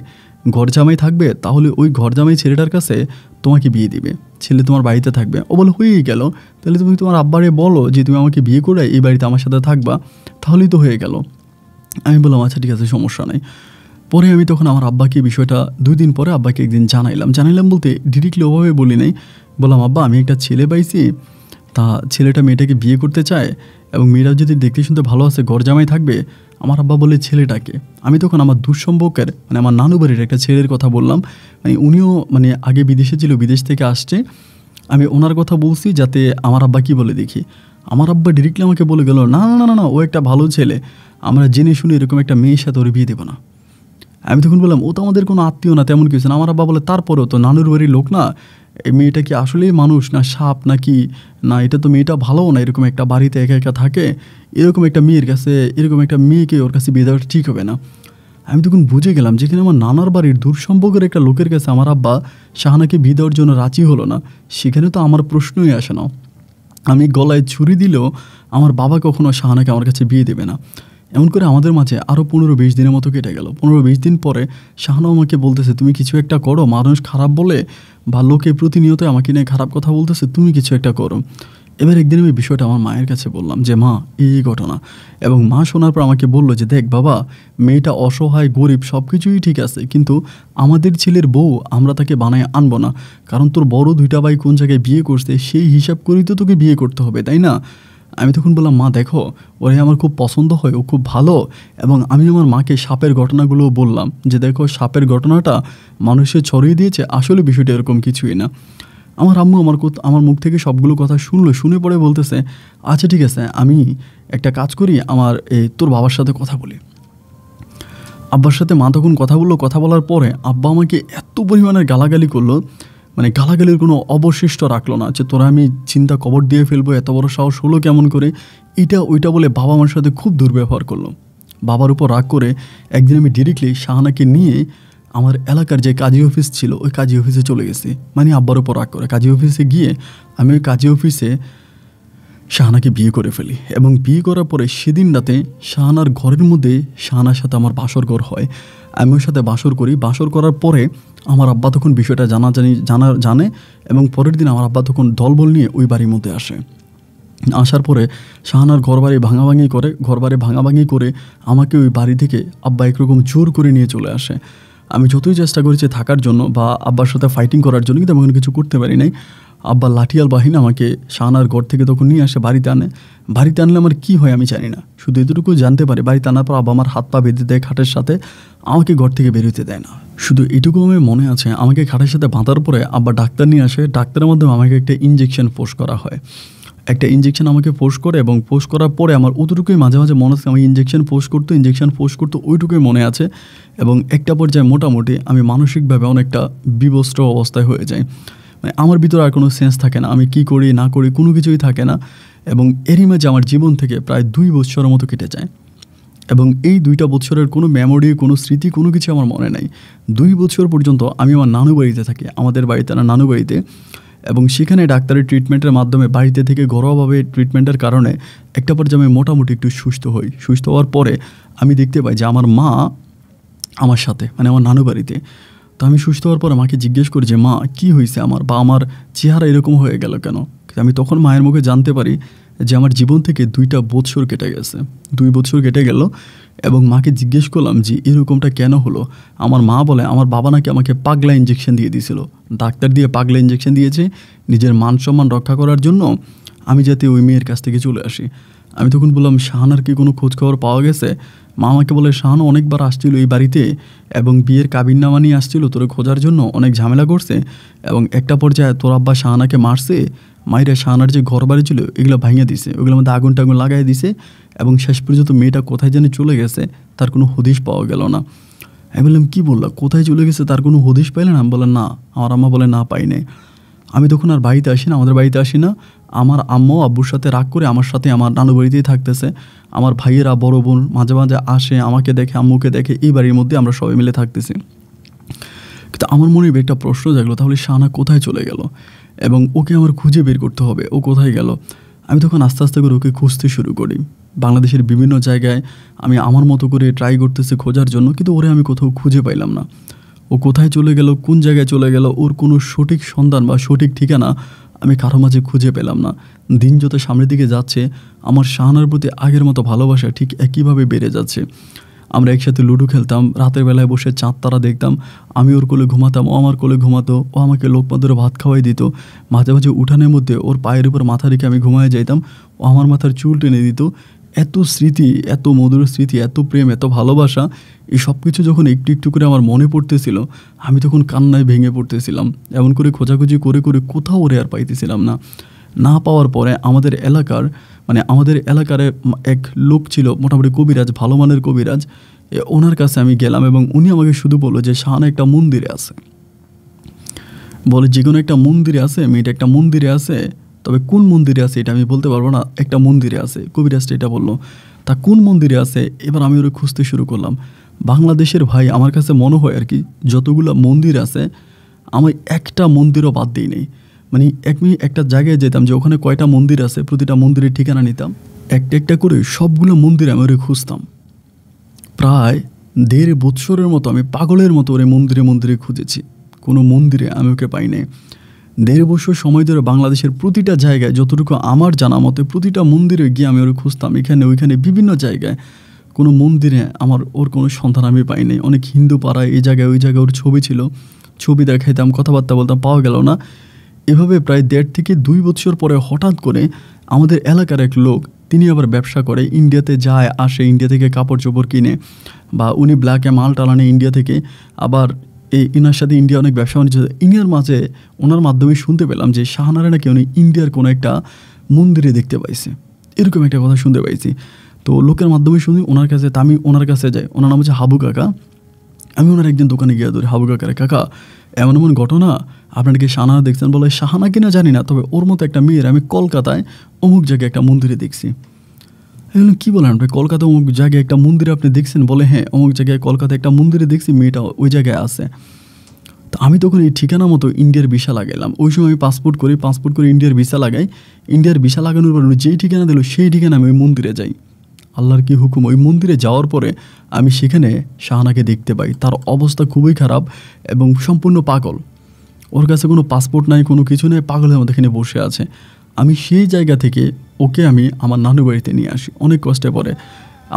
ঘর জামাই থাকবে, তাহলে ওই ঘর জামাই ছেলেটার কাছে তোমাকে বিয়ে দিবে, ছেলে তোমার বাড়িতে থাকবে। ও বলে হয়েই গেল, তাহলে তুমি তোমার আব্বারে বলো যে তুমি আমাকে বিয়ে করে এই বাড়িতে আমার সাথে থাকবা, তাহলেই তো হয়ে গেল। আমি বললাম আচ্ছা ঠিক আছে, সমস্যা নেই। পরে আমি তখন আমার আব্বাকে বিষয়টা 2 দিন পরে আব্বাকে একদিন জানাইলাম বলতে ডিরেক্টলি ওভাবে বলি নাই। বললাম আব্বা, আমি একটা ছেলে পাইছি, তা ছেলেটা মেয়েটাকে বিয়ে করতে চায়, এবং মেয়েরা যদি দেখতে শুনতে ভালো আছে, ঘর জামাই থাকবে। আমার আব্বা বলে ছেলেটাকে? আমি তখন আমার দুঃসম্পর্কের আমার নানু বাড়ির একটা ছেলের কথা বললাম, উনিও আগে বিদেশে ছিল, বিদেশ থেকে আসছে, আমি ওনার কথা বলছি যাতে আমার আব্বা কি বলে দেখি। আমার আব্বা ডিরেক্টলি আমাকে বলে গেল, না না না না, ও একটা ভালো ছেলে, আমরা জেনে শুনে এরকম একটা মেয়ের সাথে ওর বিয়ে দেবো না। আমি তখন বললাম ও তো আমাদের কোনো আত্মীয় না, তেমন কিছু না। আমার আব্বা বলে তারপরেও তো নানুর বাড়ির লোক না, এই মেয়েটা কি আসলেই মানুষ না সাপ নাকি? না, এটা তো মেয়েটা ভালোও না, এরকম একটা বাড়িতে একা একা থাকে, এরকম একটা মেয়ের কাছে, এরকম একটা মেয়েকে ওর কাছে বিয়ে দেওয়াটা ঠিক হবে না। আমি তখন বুঝে গেলাম যেখানে আমার নানার বাড়ির দূর সম্পর্কের একটা লোকের কাছে আমার আব্বা শাহানাকে বিয়ে দেওয়ার জন্য রাজি হলো না, সেখানে তো আমার প্রশ্নই আসে না। আমি গলায় ছুরি দিলেও আমার বাবা কখনো শাহানাকে আমার কাছে বিয়ে দেবে না। এমন করে আমাদের মাঝে আরও 15-20 দিনের মতো কেটে গেল। 15-20 দিন পরে শাহানাও আমাকে বলতেছে, তুমি কিছু একটা করো, মানুষ খারাপ বলে বা লোকে প্রতিনিয়ত আমাকে নিয়ে খারাপ কথা বলতেছে, তুমি কিছু একটা করো। এবার একদিন আমি বিষয়টা আমার মায়ের কাছে বললাম যে মা, এই ঘটনা। এবং মা শোনার পর আমাকে বললো যে দেখ বাবা, মেয়েটা অসহায়, গরিব, সব কিছুই ঠিক আছে, কিন্তু আমাদের ছেলের বউ আমরা তাকে বানায় আনবো না, কারণ তোর বড় 2টা ভাই কোন জায়গায় বিয়ে করছে সেই হিসাব করেই তো তোকে বিয়ে করতে হবে, তাই না? আমি তখন বললাম, মা দেখো, ওরে আমার খুব পছন্দ হয়, ও খুব ভালো। এবং আমি আমার মাকে সাপের ঘটনাগুলো বললাম যে দেখো, সাপের ঘটনাটা মানুষে ছড়িয়ে দিয়েছে, আসলে বিষয়টা এরকম কিছুই না। আমার আম্মু আমার মুখ থেকে সবগুলো কথা শুনলো, শুনে পরে বলতেছে, আচ্ছা ঠিক আছে, আমি একটা কাজ করি, তোর বাবার সাথে কথা বলি। আব্বার সাথে মা তখন কথা বললো। কথা বলার পরে আব্বা আমাকে এত পরিমাণের গালাগালি করলো, মানে গালাগালির কোনো অবশিষ্ট রাখলো না, যে তোরা আমি চিন্তা কবর দিয়ে ফেলবো, এত বড় সাহস হলো কেমন করে, এটা ওইটা বলে বাবা আমার সাথে খুব দুর্ব্যবহার করলো। বাবার উপর রাগ করে একদিন আমি ডিরেক্টলি শাহানাকে নিয়ে আমার এলাকার যে কাজী অফিস ছিল ওই কাজী অফিসে চলে গেছি। মানে আব্বার উপর রাগ করে কাজী অফিসে গিয়ে আমি ওই কাজী অফিসে শাহানাকে বিয়ে করে ফেলি। এবং বিয়ে করার পরে সেদিন রাতে শাহানার ঘরের মধ্যে শাহানার সাথে আমার বাসর ঘর হয়। আমি ওর সাথে বাসর করি। বাসর করার পরে আমার আব্বা তখন বিষয়টা জানে এবং পরের দিন আমার আব্বা তখন দলবল নিয়ে ওই বাড়ির মধ্যে আসে। আসার পরে শাহানার ঘরবাড়ি ভাঙাভাঙি করে আমাকে ওই বাড়ি থেকে আব্বা একরকম জোর করে নিয়ে চলে আসে। আমি যতই চেষ্টা করেছি থাকার জন্য বা আব্বার সাথে ফাইটিং করার জন্য, কিন্তু আমি কোনো কিছু করতে পারি নাই। আব্বা লাঠিয়াল বাহিনী আমাকে শাহানার ঘর থেকে তখন নিয়ে আসে, বাড়িতে আনে। বাড়িতে আনলে আমার কী হয় আমি জানি না, শুধু এতটুকু জানতে পারি বাড়িতে আনার পর আব্বা আমার হাত পা বেঁধে দেয় খাটের সাথে, আমাকে ঘর থেকে বেরোতে দেয় না। শুধু এটুকু আমার মনে আছে, আমাকে খাটের সাথে বাঁধার পরে আব্বা ডাক্তার নিয়ে আসে। ডাক্তারের মাধ্যমে আমাকে একটা ইঞ্জেকশন পোস্ট করা হয়। একটা ইঞ্জেকশন আমাকে পোস্ট করে এবং পোস্ট করার পরে আমার অতটুকুই মাঝে মাঝে মনে আছে, আমি ইঞ্জেকশন পোস্ট করতো ওইটুকুই মনে আছে। এবং একটা পর্যায়ে মোটামুটি আমি মানসিকভাবে অনেকটা বিবস্ত্র অবস্থায় হয়ে যাই। মানে আমার ভিতরে আর কোনো সেন্স থাকে না, আমি কি করি না করি কোনো কিছুই থাকে না। এবং এরই মাঝে আমার জীবন থেকে প্রায় 2 বছরের মতো কেটে যায়। এবং এই 2টা বছরের কোনো মেমোরি, কোনো স্মৃতি, কোনো কিছু আমার মনে নাই। 2 বছর পর্যন্ত আমি আমার নানু বাড়িতে থাকি, আমাদের বাড়িতে না, নানু বাড়িতে। এবং সেখানে ডাক্তারের ট্রিটমেন্টের মাধ্যমে বাড়িতে থেকে ঘরোয়াভাবে ট্রিটমেন্টের কারণে একটা পর্যায়ে আমি মোটামুটি একটু সুস্থ হই। সুস্থ হওয়ার পরে আমি দেখতে পাই যে আমার মা আমার সাথে, মানে আমার নানু বাড়িতে। তো আমি সুস্থ হওয়ার পরে মাকে জিজ্ঞেস করি যে মা, কী হয়েছে আমার, বা আমার চেহারা এরকম হয়ে গেল কেন? আমি তখন মায়ের মুখে জানতে পারি যে আমার জীবন থেকে 2টা বছর কেটে গেছে, 2 বছর কেটে গেল। এবং মাকে জিজ্ঞেস করলাম যে এরকমটা কেন হলো। আমার মা বলে আমার বাবা নাকি আমাকে পাগলা ইঞ্জেকশন দিয়ে দিয়েছিল, ডাক্তার দিয়ে পাগলা ইঞ্জেকশন দিয়েছে নিজের মান সম্মান রক্ষা করার জন্য, আমি যাতে ওই মেয়ের কাছ থেকে চলে আসি। আমি তখন বললাম, শাহানার কি কোনো খোঁজখবর পাওয়া গেছে? মা আমাকে বলে, শাহানা অনেকবার আসছিল এই বাড়িতে এবং বিয়ের কাবিননামা নিয়ে আসছিল তোর খোঁজার জন্য, অনেক ঝামেলা করছে। এবং একটা পর্যায়ে তোর আব্বা শাহানাকে মারছে, মাইরা শাহানার যে ঘর বাড়ি ছিল এগুলো ভাঙিয়ে দিছে, ওগুলোর মধ্যে আগুন টাগুন লাগাই দিছে। এবং শেষ পর্যন্ত মেয়েটা কোথায় জানি চলে গেছে, তার কোনো হদিশ পাওয়া গেল না। আমি বললাম, কী বললাম, কোথায় চলে গেছে, তার কোনো হদিশ পাইলেন? আমি বললাম না। আমার আম্মা বলে, না, পাই নাই। আমি তখন আর বাড়িতে আসি না, আমাদের বাড়িতে আসি না। আমার আম্মু আব্বুর সাথে রাগ করে আমার সাথে আমার নানু বাড়িতেই থাকতেছে। আমার ভাইয়েরা, বড় বোন মাঝে মাঝে আসে, আমাকে দেখে, আম্মুকে দেখে, এই বাড়ির মধ্যে আমরা সবাই মিলে থাকতেছি। কিন্তু আমার মনে একটা প্রশ্ন জাগলো, তাহলে শাহানা কোথায় চলে গেল? এবং ওকে আমার খুঁজে বের করতে হবে, ও কোথায় গেল। আমি তখন আস্তে আস্তে করে ওকে খুঁজতে শুরু করি। বাংলাদেশের বিভিন্ন জায়গায় আমি আমার মতো করে ট্রাই করতেছি খোঁজার জন্য, কিন্তু ওরে আমি কোথাও খুঁজে পাইলাম না। ও কোথায় চলে গেল, কোন জায়গায় চলে গেল, ওর কোনো সঠিক সন্ধান বা সঠিক ঠিকানা আমি কারো মাঝে খুঁজে পেলাম না। দিন যত সামনের দিকে যাচ্ছে, আমার শাহানার প্রতি আগের মতো ভালোবাসা ঠিক একইভাবে বেড়ে যাচ্ছে। আমরা একসাথে লুডো খেলতাম, রাতের বেলায় বসে চাঁদ তারা দেখতাম। আমি ওর কোলে ঘুমাতাম, ও আমার কোলে ঘুমাতো। ও আমাকে লোকমা ধরে ভাত খাওয়াই দিত। মাঝে মাঝে উঠানের মধ্যে ওর পায়ের উপর মাথা রেখে আমি ঘুমায় যাইতাম, ও আমার মাথার চুল টেনে দিত। এত স্মৃতি, এত মধুর স্মৃতি, এত প্রেম, এত ভালোবাসা, এই সব কিছু যখন একটু একটু করে আমার মনে পড়তেছিল, আমি তখন কান্নায় ভেঙে পড়তেছিলাম। এমন করে খোঁজাখুঁজি করে করে কোথাও ওরে আর পাইতেছিলাম না। না পাওয়ার পরে আমাদের এলাকার এক লোক ছিল, মোটামুটি কবিরাজ, ভালো মানের কবিরাজ। ওনার কাছে আমি গেলাম এবং উনি আমাকে শুধু বললো যে শাহানা একটা মন্দিরে আছে। বলে যে কোনো একটা মন্দিরে আছে, মেয়েটা একটা মন্দিরে আছে, তবে কোন মন্দিরে আছে এটা আমি বলতে পারবো না, একটা মন্দিরে আছে। কবিরাজটা এটা বললো। তা কোন মন্দিরে আছে? এবার আমি ওরা খুঁজতে শুরু করলাম। বাংলাদেশের ভাই আমার কাছে মনে হয় আর কি যতগুলো মন্দির আছে আমি একটা মন্দিরও বাদ দিই নেই। মানে আমি একটা জায়গায় যেতাম যে ওখানে কয়টা মন্দির আছে, প্রতিটা মন্দিরের ঠিকানা নিতাম, একটা একটা করে সবগুলো মন্দির আমি ওরে খুঁজতাম। প্রায় 1.5 বৎসরের মতো আমি পাগলের মতো ওরে মন্দিরে মন্দিরে খুঁজেছি, কোনো মন্দিরে আমি ওকে পাই নাই। 1.5 বছর সময় ধরে বাংলাদেশের প্রতিটা জায়গায় যতটুকু আমার জানা মতে প্রতিটা মন্দিরে গিয়ে আমি ওরে খুঁজতাম, এখানে ওইখানে বিভিন্ন জায়গায়। কোনো মন্দিরে ওর কোনো সন্ধান আমি পাই নাই। অনেক হিন্দু পাড়ায় এই জায়গায় ওই জায়গায় ওর ছবি ছিল, ছবি দেখাইতাম, কথাবার্তা বলতাম, পাওয়া গেল না। এভাবে প্রায় 1.5 থেকে 2 বছর পরে হঠাৎ করে আমাদের এলাকার এক লোক, তিনি আবার ব্যবসা করে, ইন্ডিয়াতে যায় আসে, ইন্ডিয়া থেকে কাপড় চোপড় কিনে, বা উনি ব্ল্যাকে মাল টালানে ইন্ডিয়া থেকে, আবার ইনার সাথে ইন্ডিয়া অনেক ব্যবসা বাণিজ্য। ইন্ডিয়ার মাঝে ওনার মাধ্যমে শুনতে পেলাম যে শাহনারে নাকি উনি ইন্ডিয়ার কোনো একটা মন্দিরে দেখতে পাইছে, এরকম একটা কথা শুনতে পাইছি। তো লোকের মাধ্যমে শুনি ওনার কাছে, আমি ওনার কাছে যাই। ওনার নাম হচ্ছে হাবু কাকা। আমি ওনার একদিন দোকানে গিয়ে ধরি, হাবু কাকারে, কাকা এমন এমন ঘটনা, আপনারা কি শাহানা দেখছেন? বলে শাহানা কিনা জানি না, তবে ওর মতো একটা মেয়ের আমি কলকাতায় অমুক জায়গায় একটা মন্দিরে দেখছি। এগুলো কী বলেন আপনি, কলকাতা অমুক জায়গায় একটা মন্দিরে আপনি দেখছেন? বলে হ্যাঁ, অমুক জায়গায় কলকাতায় একটা মন্দিরে দেখছি, মেয়েটা ওই জায়গায় আছে। তো আমি তখন এই ঠিকানা মতো ইন্ডিয়ার ভিসা লাগাইলাম। ওই সময় আমি পাসপোর্ট করে ইন্ডিয়ার ভিসা লাগাই। ইন্ডিয়ার ভিসা লাগানোর পর যেই ঠিকানা দিল সেই ঠিকানা আমি ওই মন্দিরে যাই। আল্লাহর কি হুকুম, ওই মন্দিরে যাওয়ার পরে আমি সেখানে শাহানাকে দেখতে পাই। তার অবস্থা খুবই খারাপ এবং সম্পূর্ণ পাগল। ওর কাছে কোনো পাসপোর্ট নাই, কোনো কিছু নেই, পাগলের মধ্যে এখানে বসে আছে। আমি সেই জায়গা থেকে ওকে আমি আমার নানু বাড়িতে নিয়ে আসি অনেক কষ্টে পরে।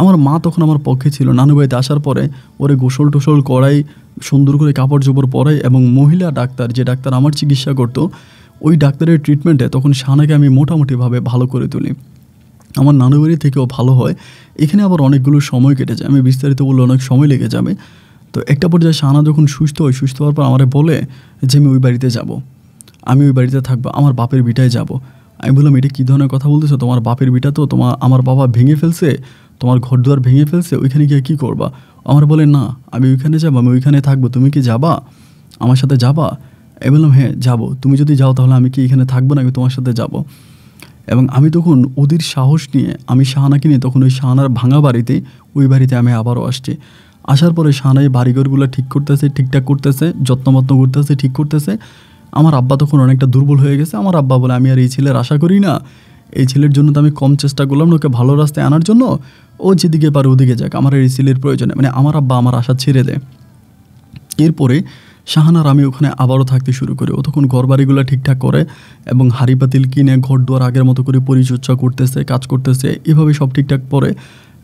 আমার মা তখন আমার পক্ষে ছিল। নানু বাড়িতে আসার পরে ওরে গোসল টোসল করাই, সুন্দর করে কাপড় চোপড় পরাই, এবং মহিলা ডাক্তার, যে ডাক্তার আমার চিকিৎসা করতো, ওই ডাক্তারের ট্রিটমেন্টে তখন শাহানাকে আমি মোটামুটিভাবে ভালো করে তুলি। আমার নানু বাড়ি থেকেও ভালো হয়। এখানে আবার অনেকগুলো সময় কেটে যায়, আমি বিস্তারিত বললে অনেক সময় লেগে যাবে। তো একটা পর্যায়ে শাহানা যখন সুস্থ হয়, সুস্থ হওয়ার পর আমারে বলে যে আমি ওই বাড়িতে যাব, আমি ওই বাড়িতে থাকবো, আমার বাপের ভিটায় যাব। আমি বললাম এটা কী ধরনের কথা বলতেছো? তোমার বাপের ভিটা তো আমার বাবা ভেঙে ফেলছে, তোমার ঘরদুয়ার ভেঙে ফেলছে, ওইখানে গিয়ে কী করবা? আমার বলে না, আমি ওইখানে যাবো, আমি ওইখানে থাকবো, তুমি কি যাবা আমার সাথে যাবা? আমি বললাম হ্যাঁ যাবো, তুমি যদি যাও তাহলে আমি কি এখানে থাকবো না, আমি তোমার সাথে যাব। এবং আমি তখন ওদের সাহস নিয়ে আমি শাহানাকে নিয়ে তখন ওই শাহানার ভাঙা বাড়িতে, ওই বাড়িতে আমি আবারও আসছি। আসার পরে শাহানা এই বাড়িঘরগুলো ঠিকঠাক করতেছে, যত্নমত্ন করতেছে, ঠিক করতেছে। আমার আব্বা তখন অনেকটা দুর্বল হয়ে গেছে। আমার আব্বা বলে আমি আর এই ছেলের আশা করি না, এই ছেলের জন্য তো আমি কম চেষ্টা করলাম না ওকে ভালো রাস্তায় আনার জন্য, ও যেদিকে পারে ওদিকে যাক, আমার এই ছেলের প্রয়োজনে, মানে আমার আব্বা আমার আশা ছেড়ে দেয়। এরপরে শাহানার আমি ওখানে আবারও থাকতে শুরু করি। ও তখন ঘরবাড়িগুলো ঠিকঠাক করে এবং হাঁড়ি পাতিল কিনে ঘর দুয়ার আগের মতো করে পরিচর্যা করতেছে, কাজ করতেছে, এভাবে সব ঠিকঠাক। পরে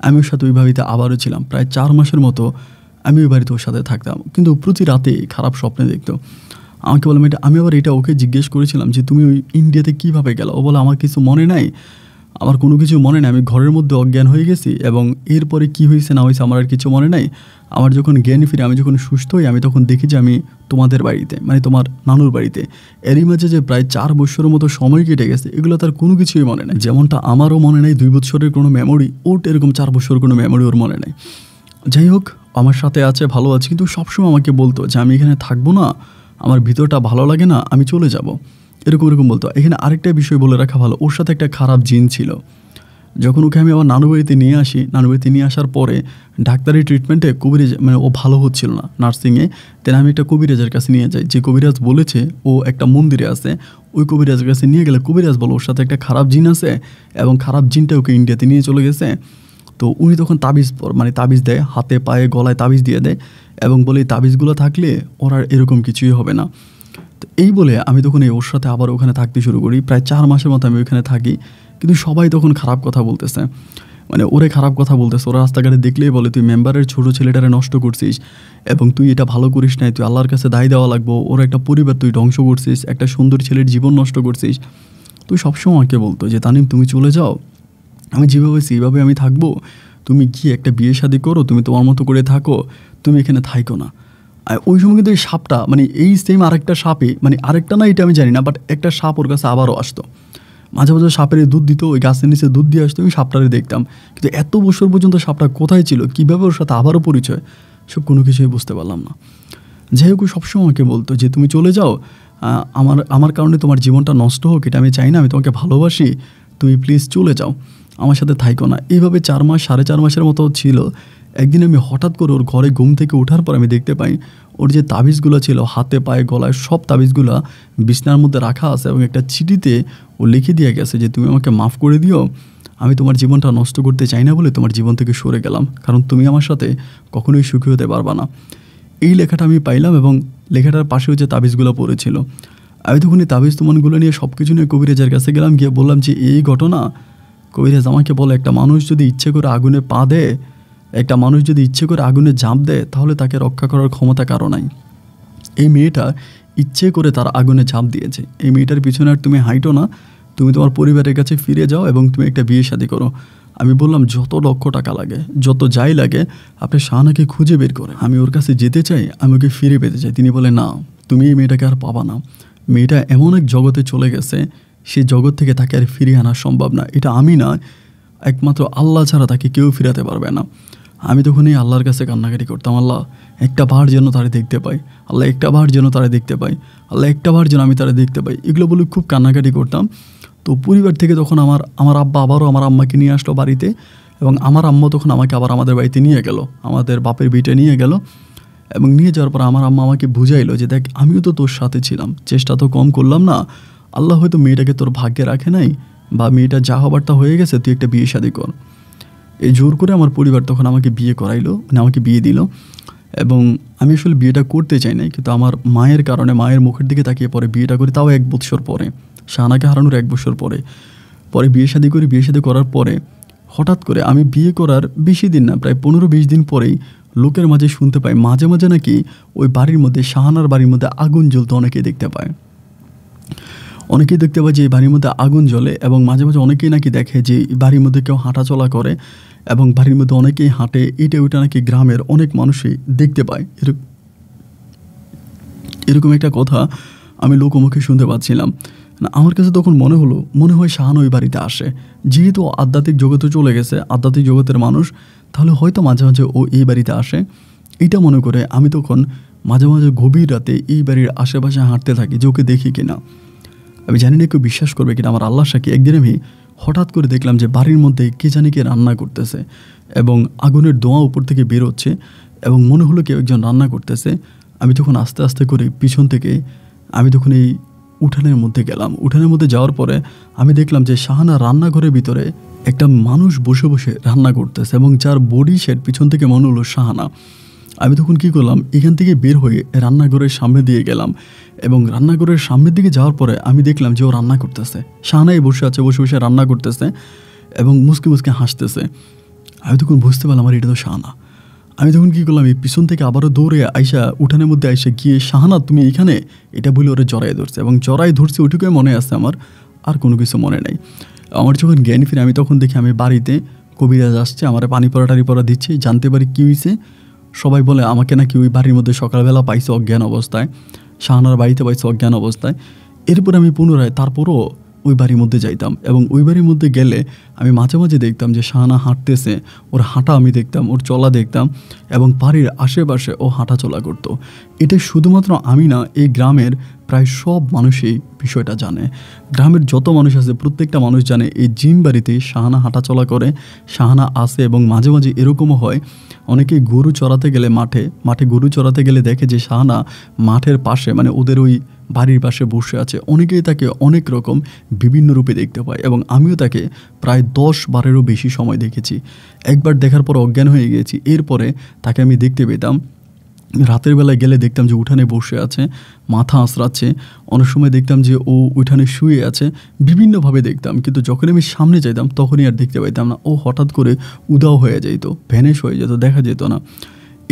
আমি ওর সাথে ওই বাড়িতে আবারও ছিলাম প্রায় 4 মাসের মতো। আমি ওই বাড়িতে ওর সাথে থাকতাম, কিন্তু প্রতি রাতে খারাপ স্বপ্নে দেখতো। আমাকে বললাম এটা, আমি আবার এটা ওকে জিজ্ঞেস করেছিলাম যে তুমি ওই ইন্ডিয়াতে কীভাবে গেলো? ও বলে আমার কিছু মনে নাই, আমার কোনো কিছু মনে নেই, আমি ঘরের মধ্যে অজ্ঞান হয়ে গেছি, এবং এরপরে কি হয়েছে না হয়েছে আমার আর কিছু মনে নাই। আমার যখন জ্ঞান ফিরে, আমি যখন সুস্থ হই, আমি তখন দেখি যে আমি তোমাদের বাড়িতে, মানে তোমার নানুর বাড়িতে। এরই মাঝে যে প্রায় 4 বছরের মতো সময় কেটে গেছে, এগুলো তার কোনো কিছুই মনে নেই। যেমনটা আমারও মনে নেই 2 বছরের কোনো মেমোরি, ওর এরকম 4 বছরের কোনো মেমোরি ওর মনে নেই। যাই হোক, আমার সাথে আছে, ভালো আছে, কিন্তু সবসময় আমাকে বলতো যে আমি এখানে থাকবো না, আমার ভিতরটা ভালো লাগে না, আমি চলে যাব, এরকম বলতো। এখানে আরেকটা বিষয় বলে রাখা ভালো, ওর সাথে একটা খারাপ জিন ছিল। যখন ওকে আমি আমার নানু বাড়িতে নিয়ে আসি, নানু বাড়িতে নিয়ে আসার পরে ডাক্তারি ট্রিটমেন্টে কবিরাজ, মানে ও ভালো হচ্ছিল না নার্সিংয়ে, তাই আমি একটা কবিরাজের কাছে নিয়ে যাই। যে কবিরাজ বলেছে ও একটা মন্দিরে আছে, ওই কবিরাজের কাছে নিয়ে গেলে কবিরাজ বলো ওর সাথে একটা খারাপ জিন আছে, এবং খারাপ জিনটা ওকে ইন্ডিয়াতে নিয়ে চলে গেছে। তো উনি তখন তাবিজ দেয়, হাতে পায়ে গলায় তাবিজ দিয়ে দেয়, এবং বলে এই তাবিজগুলো থাকলে ওর আর এরকম কিছুই হবে না। তো এই বলে আমি তখন ওর সাথে আবার ওখানে থাকতে শুরু করি। প্রায় 4 মাসের মতো আমি ওখানে থাকি, কিন্তু সবাই তখন খারাপ কথা বলতেছে, মানে ওরে খারাপ কথা বলতেছে। ওরা রাস্তাঘাটে দেখলেই বলে তুই মেম্বারের ছোটো ছেলেটারে নষ্ট করছিস, এবং তুই এটা ভালো করিস নাই, তুই আল্লাহর কাছে দায় দেওয়া লাগবো, ওর একটা পরিবার তুই ধ্বংস করছিস, একটা সুন্দর ছেলের জীবন নষ্ট করছিস। তুই সবসময় আমাকে বলতো যে তানিম তুমি চলে যাও, আমি যেভাবে সেইভাবে আমি থাকবো, তুমি গিয়ে একটা বিয়ে শাদী করো, তুমি তোমার মতো করে থাকো, তুমি এখানে থাইকো না। আর ওই সময় কিন্তু এই সাপটা, মানে এই সেম আরেকটা সাপে, মানে আরেকটা না এটা আমি জানি না, বাট একটা সাপ ওর কাছে আবারও আসতো। মাঝে মাঝে সাপের দুধ দিত, ওই গাছের নিচে দুধ দিয়ে আসতো, আমি সাপটারে দেখতাম। কিন্তু এত বছর পর্যন্ত সাপটা কোথায় ছিল, কীভাবে ওর সাথে আবারও পরিচয়, সব কোনো কিছুই বুঝতে পারলাম না। যাই হোক, সবসময় আমাকে বলতো যে তুমি চলে যাও, আমার কারণে তোমার জীবনটা নষ্ট হোক, এটা আমি চাই না, আমি তোমাকে ভালোবাসি, তুমি প্লিজ চলে যাও, আমার সাথে থাইকো না। এইভাবে 4 মাস 4.5 মাসের মতো ছিল, একদিন আমি হঠাৎ করে ওর ঘরে ঘুম থেকে ওঠার পর আমি দেখতে পাই ওর যে তাবিজগুলো ছিল হাতে পায়ে গলায় সব তাবিজগুলো বিছনার মধ্যে রাখা আছে এবং একটা চিঠিতে ও লিখে দিয়ে গেছে যে তুমি আমাকে মাফ করে দিও, আমি তোমার জীবনটা নষ্ট করতে চাই না বলে তোমার জীবন থেকে সরে গেলাম, কারণ তুমি আমার সাথে কখনোই সুখী হতে পারবা না। এই লেখাটা আমি পাইলাম এবং লেখাটার পাশেও যে তাবিজগুলো পড়েছিল। আমি তখন এই তাবিজ তুমানগুলো নিয়ে সব কিছু নিয়ে কবিরাজের কাছে গেলাম, গিয়ে বললাম যে এই ঘটনা। কবিরাজ আমাকে বলে একটা মানুষ যদি ইচ্ছে করে আগুনে পা দেয়, একটা মানুষ যদি ইচ্ছে করে আগুনে ঝাঁপ দেয়, তাহলে তাকে রক্ষা করার ক্ষমতা কারো নাই। এই মেয়েটা ইচ্ছে করে তার আগুনে ঝাঁপ দিয়েছে। এই মেয়েটার পিছনে আর তুমি হাইটো না, তুমি তোমার পরিবারের কাছে ফিরে যাও এবং তুমি একটা বিয়ে শাদী করো। আমি বললাম যত লক্ষ টাকা লাগে, যত যাই লাগে, আপনি শাহানাকে খুঁজে বের করে, আমি ওর কাছে যেতে চাই, আমি ওকে ফিরে পেতে চাই। তিনি বলে না, তুমি এই মেয়েটাকে আর পাবা না, মেয়েটা এমন এক জগতে চলে গেছে, সেই জগৎ থেকে তাকে আর ফিরিয়ে আনা সম্ভব না। এটা আমি না, একমাত্র আল্লাহ ছাড়া তাকে কেউ ফিরাতে পারবে না। আমি তখন এই আল্লাহর কাছে কান্নাকাটি করতাম, আল্লাহ একটা বার যেন তারা দেখতে পাই, আল্লাহ একটা বার যেন তারা দেখতে পাই, আল্লাহ একটা বার যেন আমি তারা দেখতে পাই। এগুলো বলে খুব কান্নাকাটি করতাম। তো পরিবার থেকে তখন আমার আব্বা আবারও আমার আম্মাকে নিয়ে আসলো বাড়িতে, এবং আমার আম্মা তখন আমাকে আবার আমাদের বাড়িতে নিয়ে গেল, আমাদের বাপের বিটে নিয়ে গেল। এবং নিয়ে যাওয়ার পর আমার আম্মা আমাকে বুঝাইলো যে দেখ, আমিও তো তোর সাথে ছিলাম, চেষ্টা তো কম করলাম না, আল্লাহ হয়তো মেয়েটাকে তোর ভাগ্যে রাখে নাই, বা মেয়েটা যা হবার তা হয়ে গেছে, তুই একটা বিয়ে শাদী কর। এই জোর করে আমার পরিবার তখন আমাকে বিয়ে করাইলো, মানে আমাকে বিয়ে দিল। এবং আমি আসলে বিয়েটা করতে চাই নাই, কিন্তু আমার মায়ের কারণে, মায়ের মুখের দিকে তাকিয়ে পরে বিয়েটা করি, তাও 1 বছর পরে, শাহানাকে হারানোর 1 বছর পরে বিয়ে শাদী করি। বিয়ে শাদী করার পরে হঠাৎ করে আমি বিয়ে করার বেশি দিন না, প্রায় 15-20 দিন পরেই লোকের মাঝে শুনতে পাই মাঝে মাঝে নাকি ওই বাড়ির মধ্যে, শাহানার বাড়ির মধ্যে আগুন জ্বলতে অনেকেই দেখতে পায়। অনেকেই দেখতে পায় যে এই বাড়ির মধ্যে আগুন জ্বলে, এবং মাঝে মাঝে অনেকেই নাকি দেখে যে এই বাড়ির মধ্যে কেউ হাঁটাচলা করে, এবং বাড়ির মধ্যে অনেকেই হাঁটে। এটা ওইটা নাকি গ্রামের অনেক মানুষই দেখতে পায়। এরকম একটা কথা আমি লোকমুখে শুনতে পাচ্ছিলাম। না, আমার কাছে তখন মনে হয় শাহানা ওই বাড়িতে আসে, যেহেতু আধ্যাত্মিক জগতে চলে গেছে, আধ্যাত্মিক জগতের মানুষ, তাহলে হয়তো মাঝে মাঝে ও এই বাড়িতে আসে। এইটা মনে করে আমি তখন মাঝে মাঝে গভীর রাতে এই বাড়ির আশেপাশে হাঁটতে থাকি যে ওকে দেখি কিনা। আমি জানি না কেউ বিশ্বাস করবে কিনা, আমার আল্লাহর সাক্ষী, একদিন আমি হঠাৎ করে দেখলাম যে বাড়ির মধ্যে কে জানি কে রান্না করতেছে, এবং আগুনের ধোঁয়া উপর থেকে বেরোচ্ছে, এবং মনে হলো কেউ একজন রান্না করতেছে। আমি তখন আস্তে আস্তে করে পিছন থেকে আমি তখন এই উঠানের মধ্যে গেলাম। উঠানের মধ্যে যাওয়ার পরে আমি দেখলাম যে শাহানা রান্নাঘরের ভিতরে একটা মানুষ বসে বসে রান্না করতেছে, এবং যার বডি শেড পিছন থেকে মনে হলো শাহানা। আমি তখন কী করলাম, এখান থেকে বের হয়ে রান্নাঘরের সামনে দিয়ে গেলাম, এবং রান্নাঘরের সামনের দিকে যাওয়ার পরে আমি দেখলাম যে ও রান্না করতেছে, শাহানাই বসে আছে, বসে বসে রান্না করতেছে এবং মুসকে মুসকে হাসতেছে। আমি তখন বুঝতে পারলাম আমার এটা তো শাহানা। আমি তখন কী করলাম, এই পিছন থেকে আবারও দৌড়ে আইসা উঠানের মধ্যে আইসা গিয়ে, শাহানা তুমি এখানে, এটা বলে ওরা জড়াই ধরছে, এবং জড়াই ধরছে ওইটুকুই মনে আছে আমার, আর কোনো কিছু মনে নেই। আমার যখন জ্ঞান ফিরে আমি তখন দেখি আমি বাড়িতে, কবিরাজ আসছে, আমার পানি পড়া টানি পড়া দিচ্ছে, জানতে পারি কী হয়েছে। সবাই বলে আমাকে নাকি ওই বাড়ির মধ্যে সকালবেলা পাইছে অজ্ঞান অবস্থায়, শাহানার বাড়িতে পাইছে অজ্ঞান অবস্থায়। এরপর আমি পুনরায় তারপরও ওই বাড়ির মধ্যে যাইতাম, এবং ওই বাড়ির মধ্যে গেলে আমি মাঝে মাঝে দেখতাম যে শাহানা হাঁটতেছে, ওর হাঁটা আমি দেখতাম, ওর চলা দেখতাম, এবং বাড়ির আশেপাশে ও হাঁটা চলা করতো। এটা শুধুমাত্র আমি না, এই গ্রামের প্রায় সব মানুষই বিষয়টা জানে। গ্রামের যত মানুষ আছে প্রত্যেকটা মানুষ জানে এই জিম বাড়িতে শাহানা হাঁটা চলা করে, শাহানা আসে। এবং মাঝে মাঝে এরকমও হয়, অনেকেই গরু চড়াতে গেলে মাঠে গরু চড়াতে গেলে দেখে যে শাহানা মাঠের পাশে, মানে ওদের ওই বাড়ির পাশে বসে আছে। অনেকেই তাকে অনেক রকম বিভিন্ন রূপে দেখতে পায়, এবং আমিও তাকে প্রায় 10-12-এরও বেশি সময় দেখেছি। একবার দেখার পর অজ্ঞান হয়ে গিয়েছি। এরপরে তাকে আমি দেখতে পেতাম রাতের বেলায় গেলে, দেখতাম যে উঠানে বসে আছে, মাথা আঁচড়াচ্ছে। অনেক সময় দেখতাম যে ও উঠানে শুয়ে আছে, বিভিন্নভাবে দেখতাম। কিন্তু যখন আমি সামনে যাইতাম তখনই আর দেখতে পাইতাম না, ও হঠাৎ করে উধাও হয়ে যেত, ভ্যানিশ হয়ে যেত, দেখা যেত না।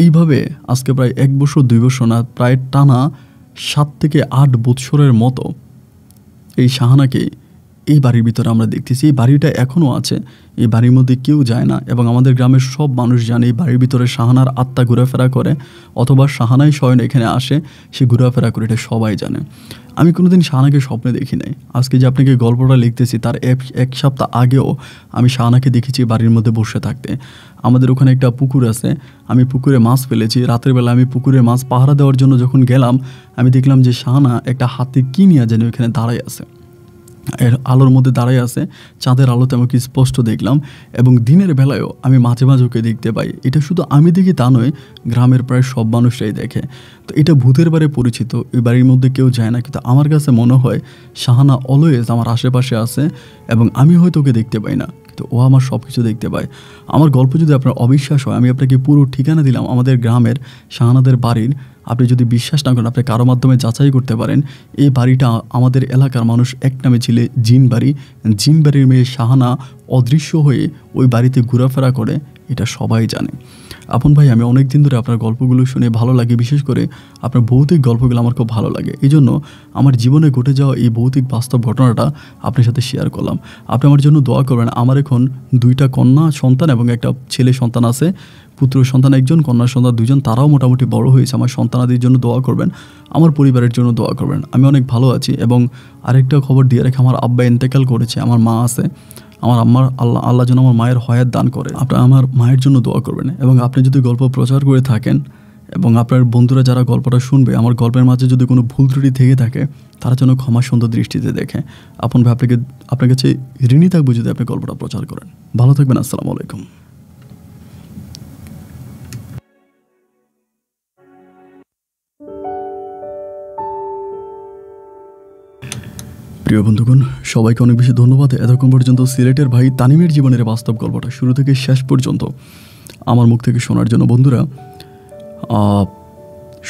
এইভাবে আজকে প্রায় 1 বছর 2 বছর না, প্রায় টানা 7 থেকে 8 বৎসরের মতো এই শাহানাকে এই বাড়ির ভিতরে আমরা দেখতেছি। এই বাড়িটা এখনও আছে, এই বাড়ির মধ্যে কেউ যায় না, এবং আমাদের গ্রামের সব মানুষ জানে এই বাড়ির ভিতরে শাহানার আত্মা ঘোরাফেরা করে, অথবা শাহানাই স্বয়ং এখানে আসে, সে ঘোরাফেরা করে, এটা সবাই জানে। আমি কোনোদিন শাহানাকে স্বপ্নে দেখি নাই। আজকে যে আপনাকে গল্পটা লিখতেছি তার 1 সপ্তাহ আগেও আমি শাহানাকে দেখেছি বাড়ির মধ্যে বসে থাকতে। আমাদের ওখানে একটা পুকুর আছে, আমি পুকুরে মাছ ফেলেছি। রাতের বেলা আমি পুকুরে মাছ পাহারা দেওয়ার জন্য যখন গেলাম, আমি দেখলাম যে শাহানা একটা হাতে কী নিয়ে যেন ওখানে দাঁড়ায় আছে। এর আলোর মধ্যে দাঁড়ায় আছে, চাঁদের আলোতে আমাকে স্পষ্ট দেখলাম এবং দিনের বেলায়ও আমি মাঝে মাঝে ওকে দেখতে পাই। এটা শুধু আমি দেখি তা নয়, গ্রামের প্রায় সব মানুষরাই দেখে। তো এটা ভূতের বাড়ি পরিচিত, এই বাড়ির মধ্যে কেউ যায় না, কিন্তু আমার কাছে মনে হয় শাহানা অলওয়েজ আমার আশেপাশে আছে এবং আমি হয়তো ওকে দেখতে পাই না, কিন্তু ও আমার সব কিছু দেখতে পায়। আমার গল্প যদি আপনার অবিশ্বাস হয়, আমি আপনাকে পুরো ঠিকানা দিলাম আমাদের গ্রামের শাহানাদের বাড়ির। আপনি যদি বিশ্বাস না করেন, আপনি কারো মাধ্যমে যাচাই করতে পারেন। এই বাড়িটা আমাদের এলাকার মানুষ এক নামে ছিল জিন বাড়ি। জিন বাড়ির মেয়ে শাহানা অদৃশ্য হয়ে ওই বাড়িতে ঘোরাফেরা করে, এটা সবাই জানে। আপন ভাই, আমি অনেক দিন ধরে আপনার গল্পগুলো শুনে ভালো লাগে, বিশেষ করে আপনার ভৌতিক গল্পগুলো আমার খুব ভালো লাগে। এই জন্য আমার জীবনে ঘটে যাওয়া এই ভৌতিক বাস্তব ঘটনাটা আপনার সাথে শেয়ার করলাম। আপনি আমার জন্য দোয়া করবেন। আমার এখন 2টা কন্যা সন্তান এবং একটা ছেলে সন্তান আছে। পুত্র সন্তান 1জন, কন্যা সন্তান 2জন। তারাও মোটামুটি বড় হয়েছে। আমার সন্তানাদির জন্য দোয়া করবেন, আমার পরিবারের জন্য দোয়া করবেন। আমি অনেক ভালো আছি। এবং আরেকটা খবর দিয়ে রেখে, আমার আব্বা ইন্তেকাল করেছে, আমার মা আছে। আমার আম্মার আল্লাহ যেন আমার মায়ের হায়াত দান করে। আপনারা আমার মায়ের জন্য দোয়া করবেন। এবং আপনি যদি গল্প প্রচার করে থাকেন এবং আপনার বন্ধুরা যারা গল্পটা শুনবে, আমার গল্পের মাঝে যদি কোনো ভুল ত্রুটি থেকে থাকে, তারা যেন ক্ষমা সুন্দর দৃষ্টিতে দেখে। আপন ভাই, আপনার কাছে ঋণী থাকবো যদি আপনি গল্পটা প্রচার করেন। ভালো থাকবেন। আসসালামু আলাইকুম। প্রিয় বন্ধুগণ, সবাইকে অনেক বেশি ধন্যবাদ এতক্ষণ পর্যন্ত সিলেটের ভাই তানিমের জীবনের বাস্তব গল্পটা শুরু থেকে শেষ পর্যন্ত আমার মুখ থেকে শোনার জন্য। বন্ধুরা,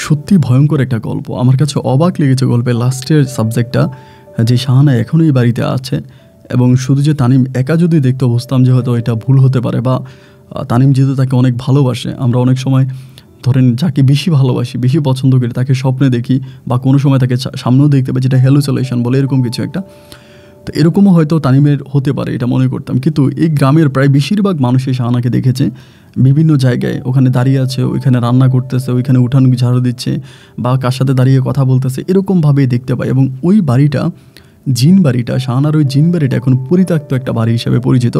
সত্যি ভয়ঙ্কর একটা গল্প। আমার কাছে অবাক লেগেছে গল্পের লাস্টের সাবজেক্টটা, যে শাহানা এখনও এই বাড়িতে আছে এবং শুধু যে তানিম একা যদি দেখতে, বুঝতাম যে হয়তো এটা ভুল হতে পারে, বা তানিম যেহেতু তাকে অনেক ভালোবাসে। আমরা অনেক সময় ধরেন যাকে বেশি ভালোবাসি, বেশি পছন্দ করি, তাকে স্বপ্নে দেখি বা কোনো সময় তাকে সামনেও দেখতে পাই, যেটা হ্যালুসিনেশন বলে, এরকম কিছু একটা। তো এরকমও হয়তো তানিমের হতে পারে, এটা মনে করতাম। কিন্তু এই গ্রামের প্রায় বেশিরভাগ মানুষই শাহানাকে দেখেছে বিভিন্ন জায়গায়। ওখানে দাঁড়িয়ে আছে, ওইখানে রান্না করতেছে, ওইখানে উঠান ঝাড়ু দিচ্ছে, বা কার সাথে দাঁড়িয়ে কথা বলতেছে, এরকমভাবেই দেখতে পাই। এবং ওই বাড়িটা, জিন বাড়িটা, শাহানার ওই জিন বাড়িটা এখন পরিত্যক্ত একটা বাড়ি হিসেবে পরিচিত।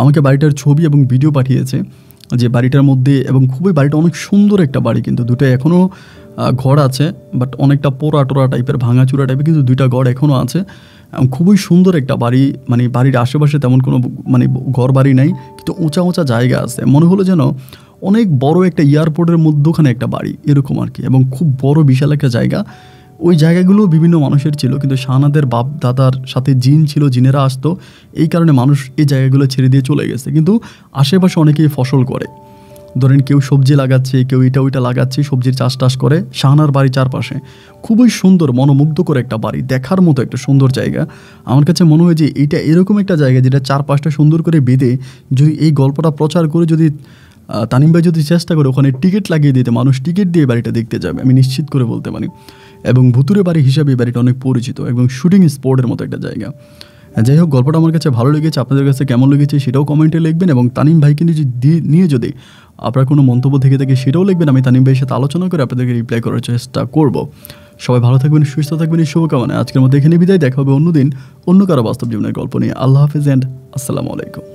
আমাকে বাড়িটার ছবি এবং ভিডিও পাঠিয়েছে, যে বাড়িটার মধ্যে, এবং খুবই বাড়িটা অনেক সুন্দর একটা বাড়ি। কিন্তু দুটো এখনও ঘর আছে, বাট অনেকটা পোড়া টোরা টাইপের, ভাঙাচুরা টাইপের, কিন্তু 2টা ঘর এখনও আছে। খুবই সুন্দর একটা বাড়ি। মানে বাড়ির আশেপাশে তেমন কোনো মানে ঘর বাড়ি নাই, কিন্তু উঁচা উঁচা জায়গা আছে। মনে হলো যেন অনেক বড় একটা এয়ারপোর্টের মধ্যখানে একটা বাড়ি, এরকম আর কি। এবং খুব বড় বিশাল একটা জায়গা। ওই জায়গাগুলো বিভিন্ন মানুষের ছিল, কিন্তু শাহানাদের বাপ দাদার সাথে জিন ছিল, জিনেরা আসতো, এই কারণে মানুষ এই জায়গাগুলো ছেড়ে দিয়ে চলে গেছে। কিন্তু আশেপাশে অনেকেই ফসল করে, ধরেন কেউ সবজি লাগাচ্ছে, কেউ এটা ওইটা লাগাচ্ছে, সবজির চাষ টাস করে শাহানার বাড়ি চারপাশে। খুবই সুন্দর, মনোমুগ্ধকর একটা বাড়ি, দেখার মতো একটা সুন্দর জায়গা। আমার কাছে মনে হয় যে এইটা এরকম একটা জায়গা যেটা চারপাশটা সুন্দর করে বেঁধে, যদি এই গল্পটা প্রচার করে, যদি তানিম ভাই যদি চেষ্টা করে ওখানে টিকিট লাগিয়ে দিতে, মানুষ টিকিট দিয়ে বাড়িটা দেখতে যাবে, আমি নিশ্চিত করে বলতে পারি। এবং ভুতুরে বাড়ি হিসাবে এই বাড়িটা অনেক পরিচিত এবং শুটিং স্পটের মতো একটা জায়গা। যাই হোক, গল্পটা আমার কাছে ভালো লেগেছে। আপনাদের কাছে কেমন লেগেছে সেটাও কমেন্টে লিখবেন, এবং তানিম ভাইকে নিয়ে যদি আপনার কোনো মন্তব্য থেকে থাকে সেটাও লিখবেন। আমি তানিম ভাইয়ের সাথে আলোচনা করে আপনাদেরকে রিপ্লাই করার চেষ্টা করব। সবাই ভালো থাকবেন, সুস্থ থাকবেন, এই শুভকামনায় আজকের মতো এখানে বিদায়। দেখা হবে অন্যদিন অন্য কারো বাস্তব জীবনের গল্প নিয়ে। আল্লাহ হাফিজ অ্যান্ড আসসালামু আলাইকুম।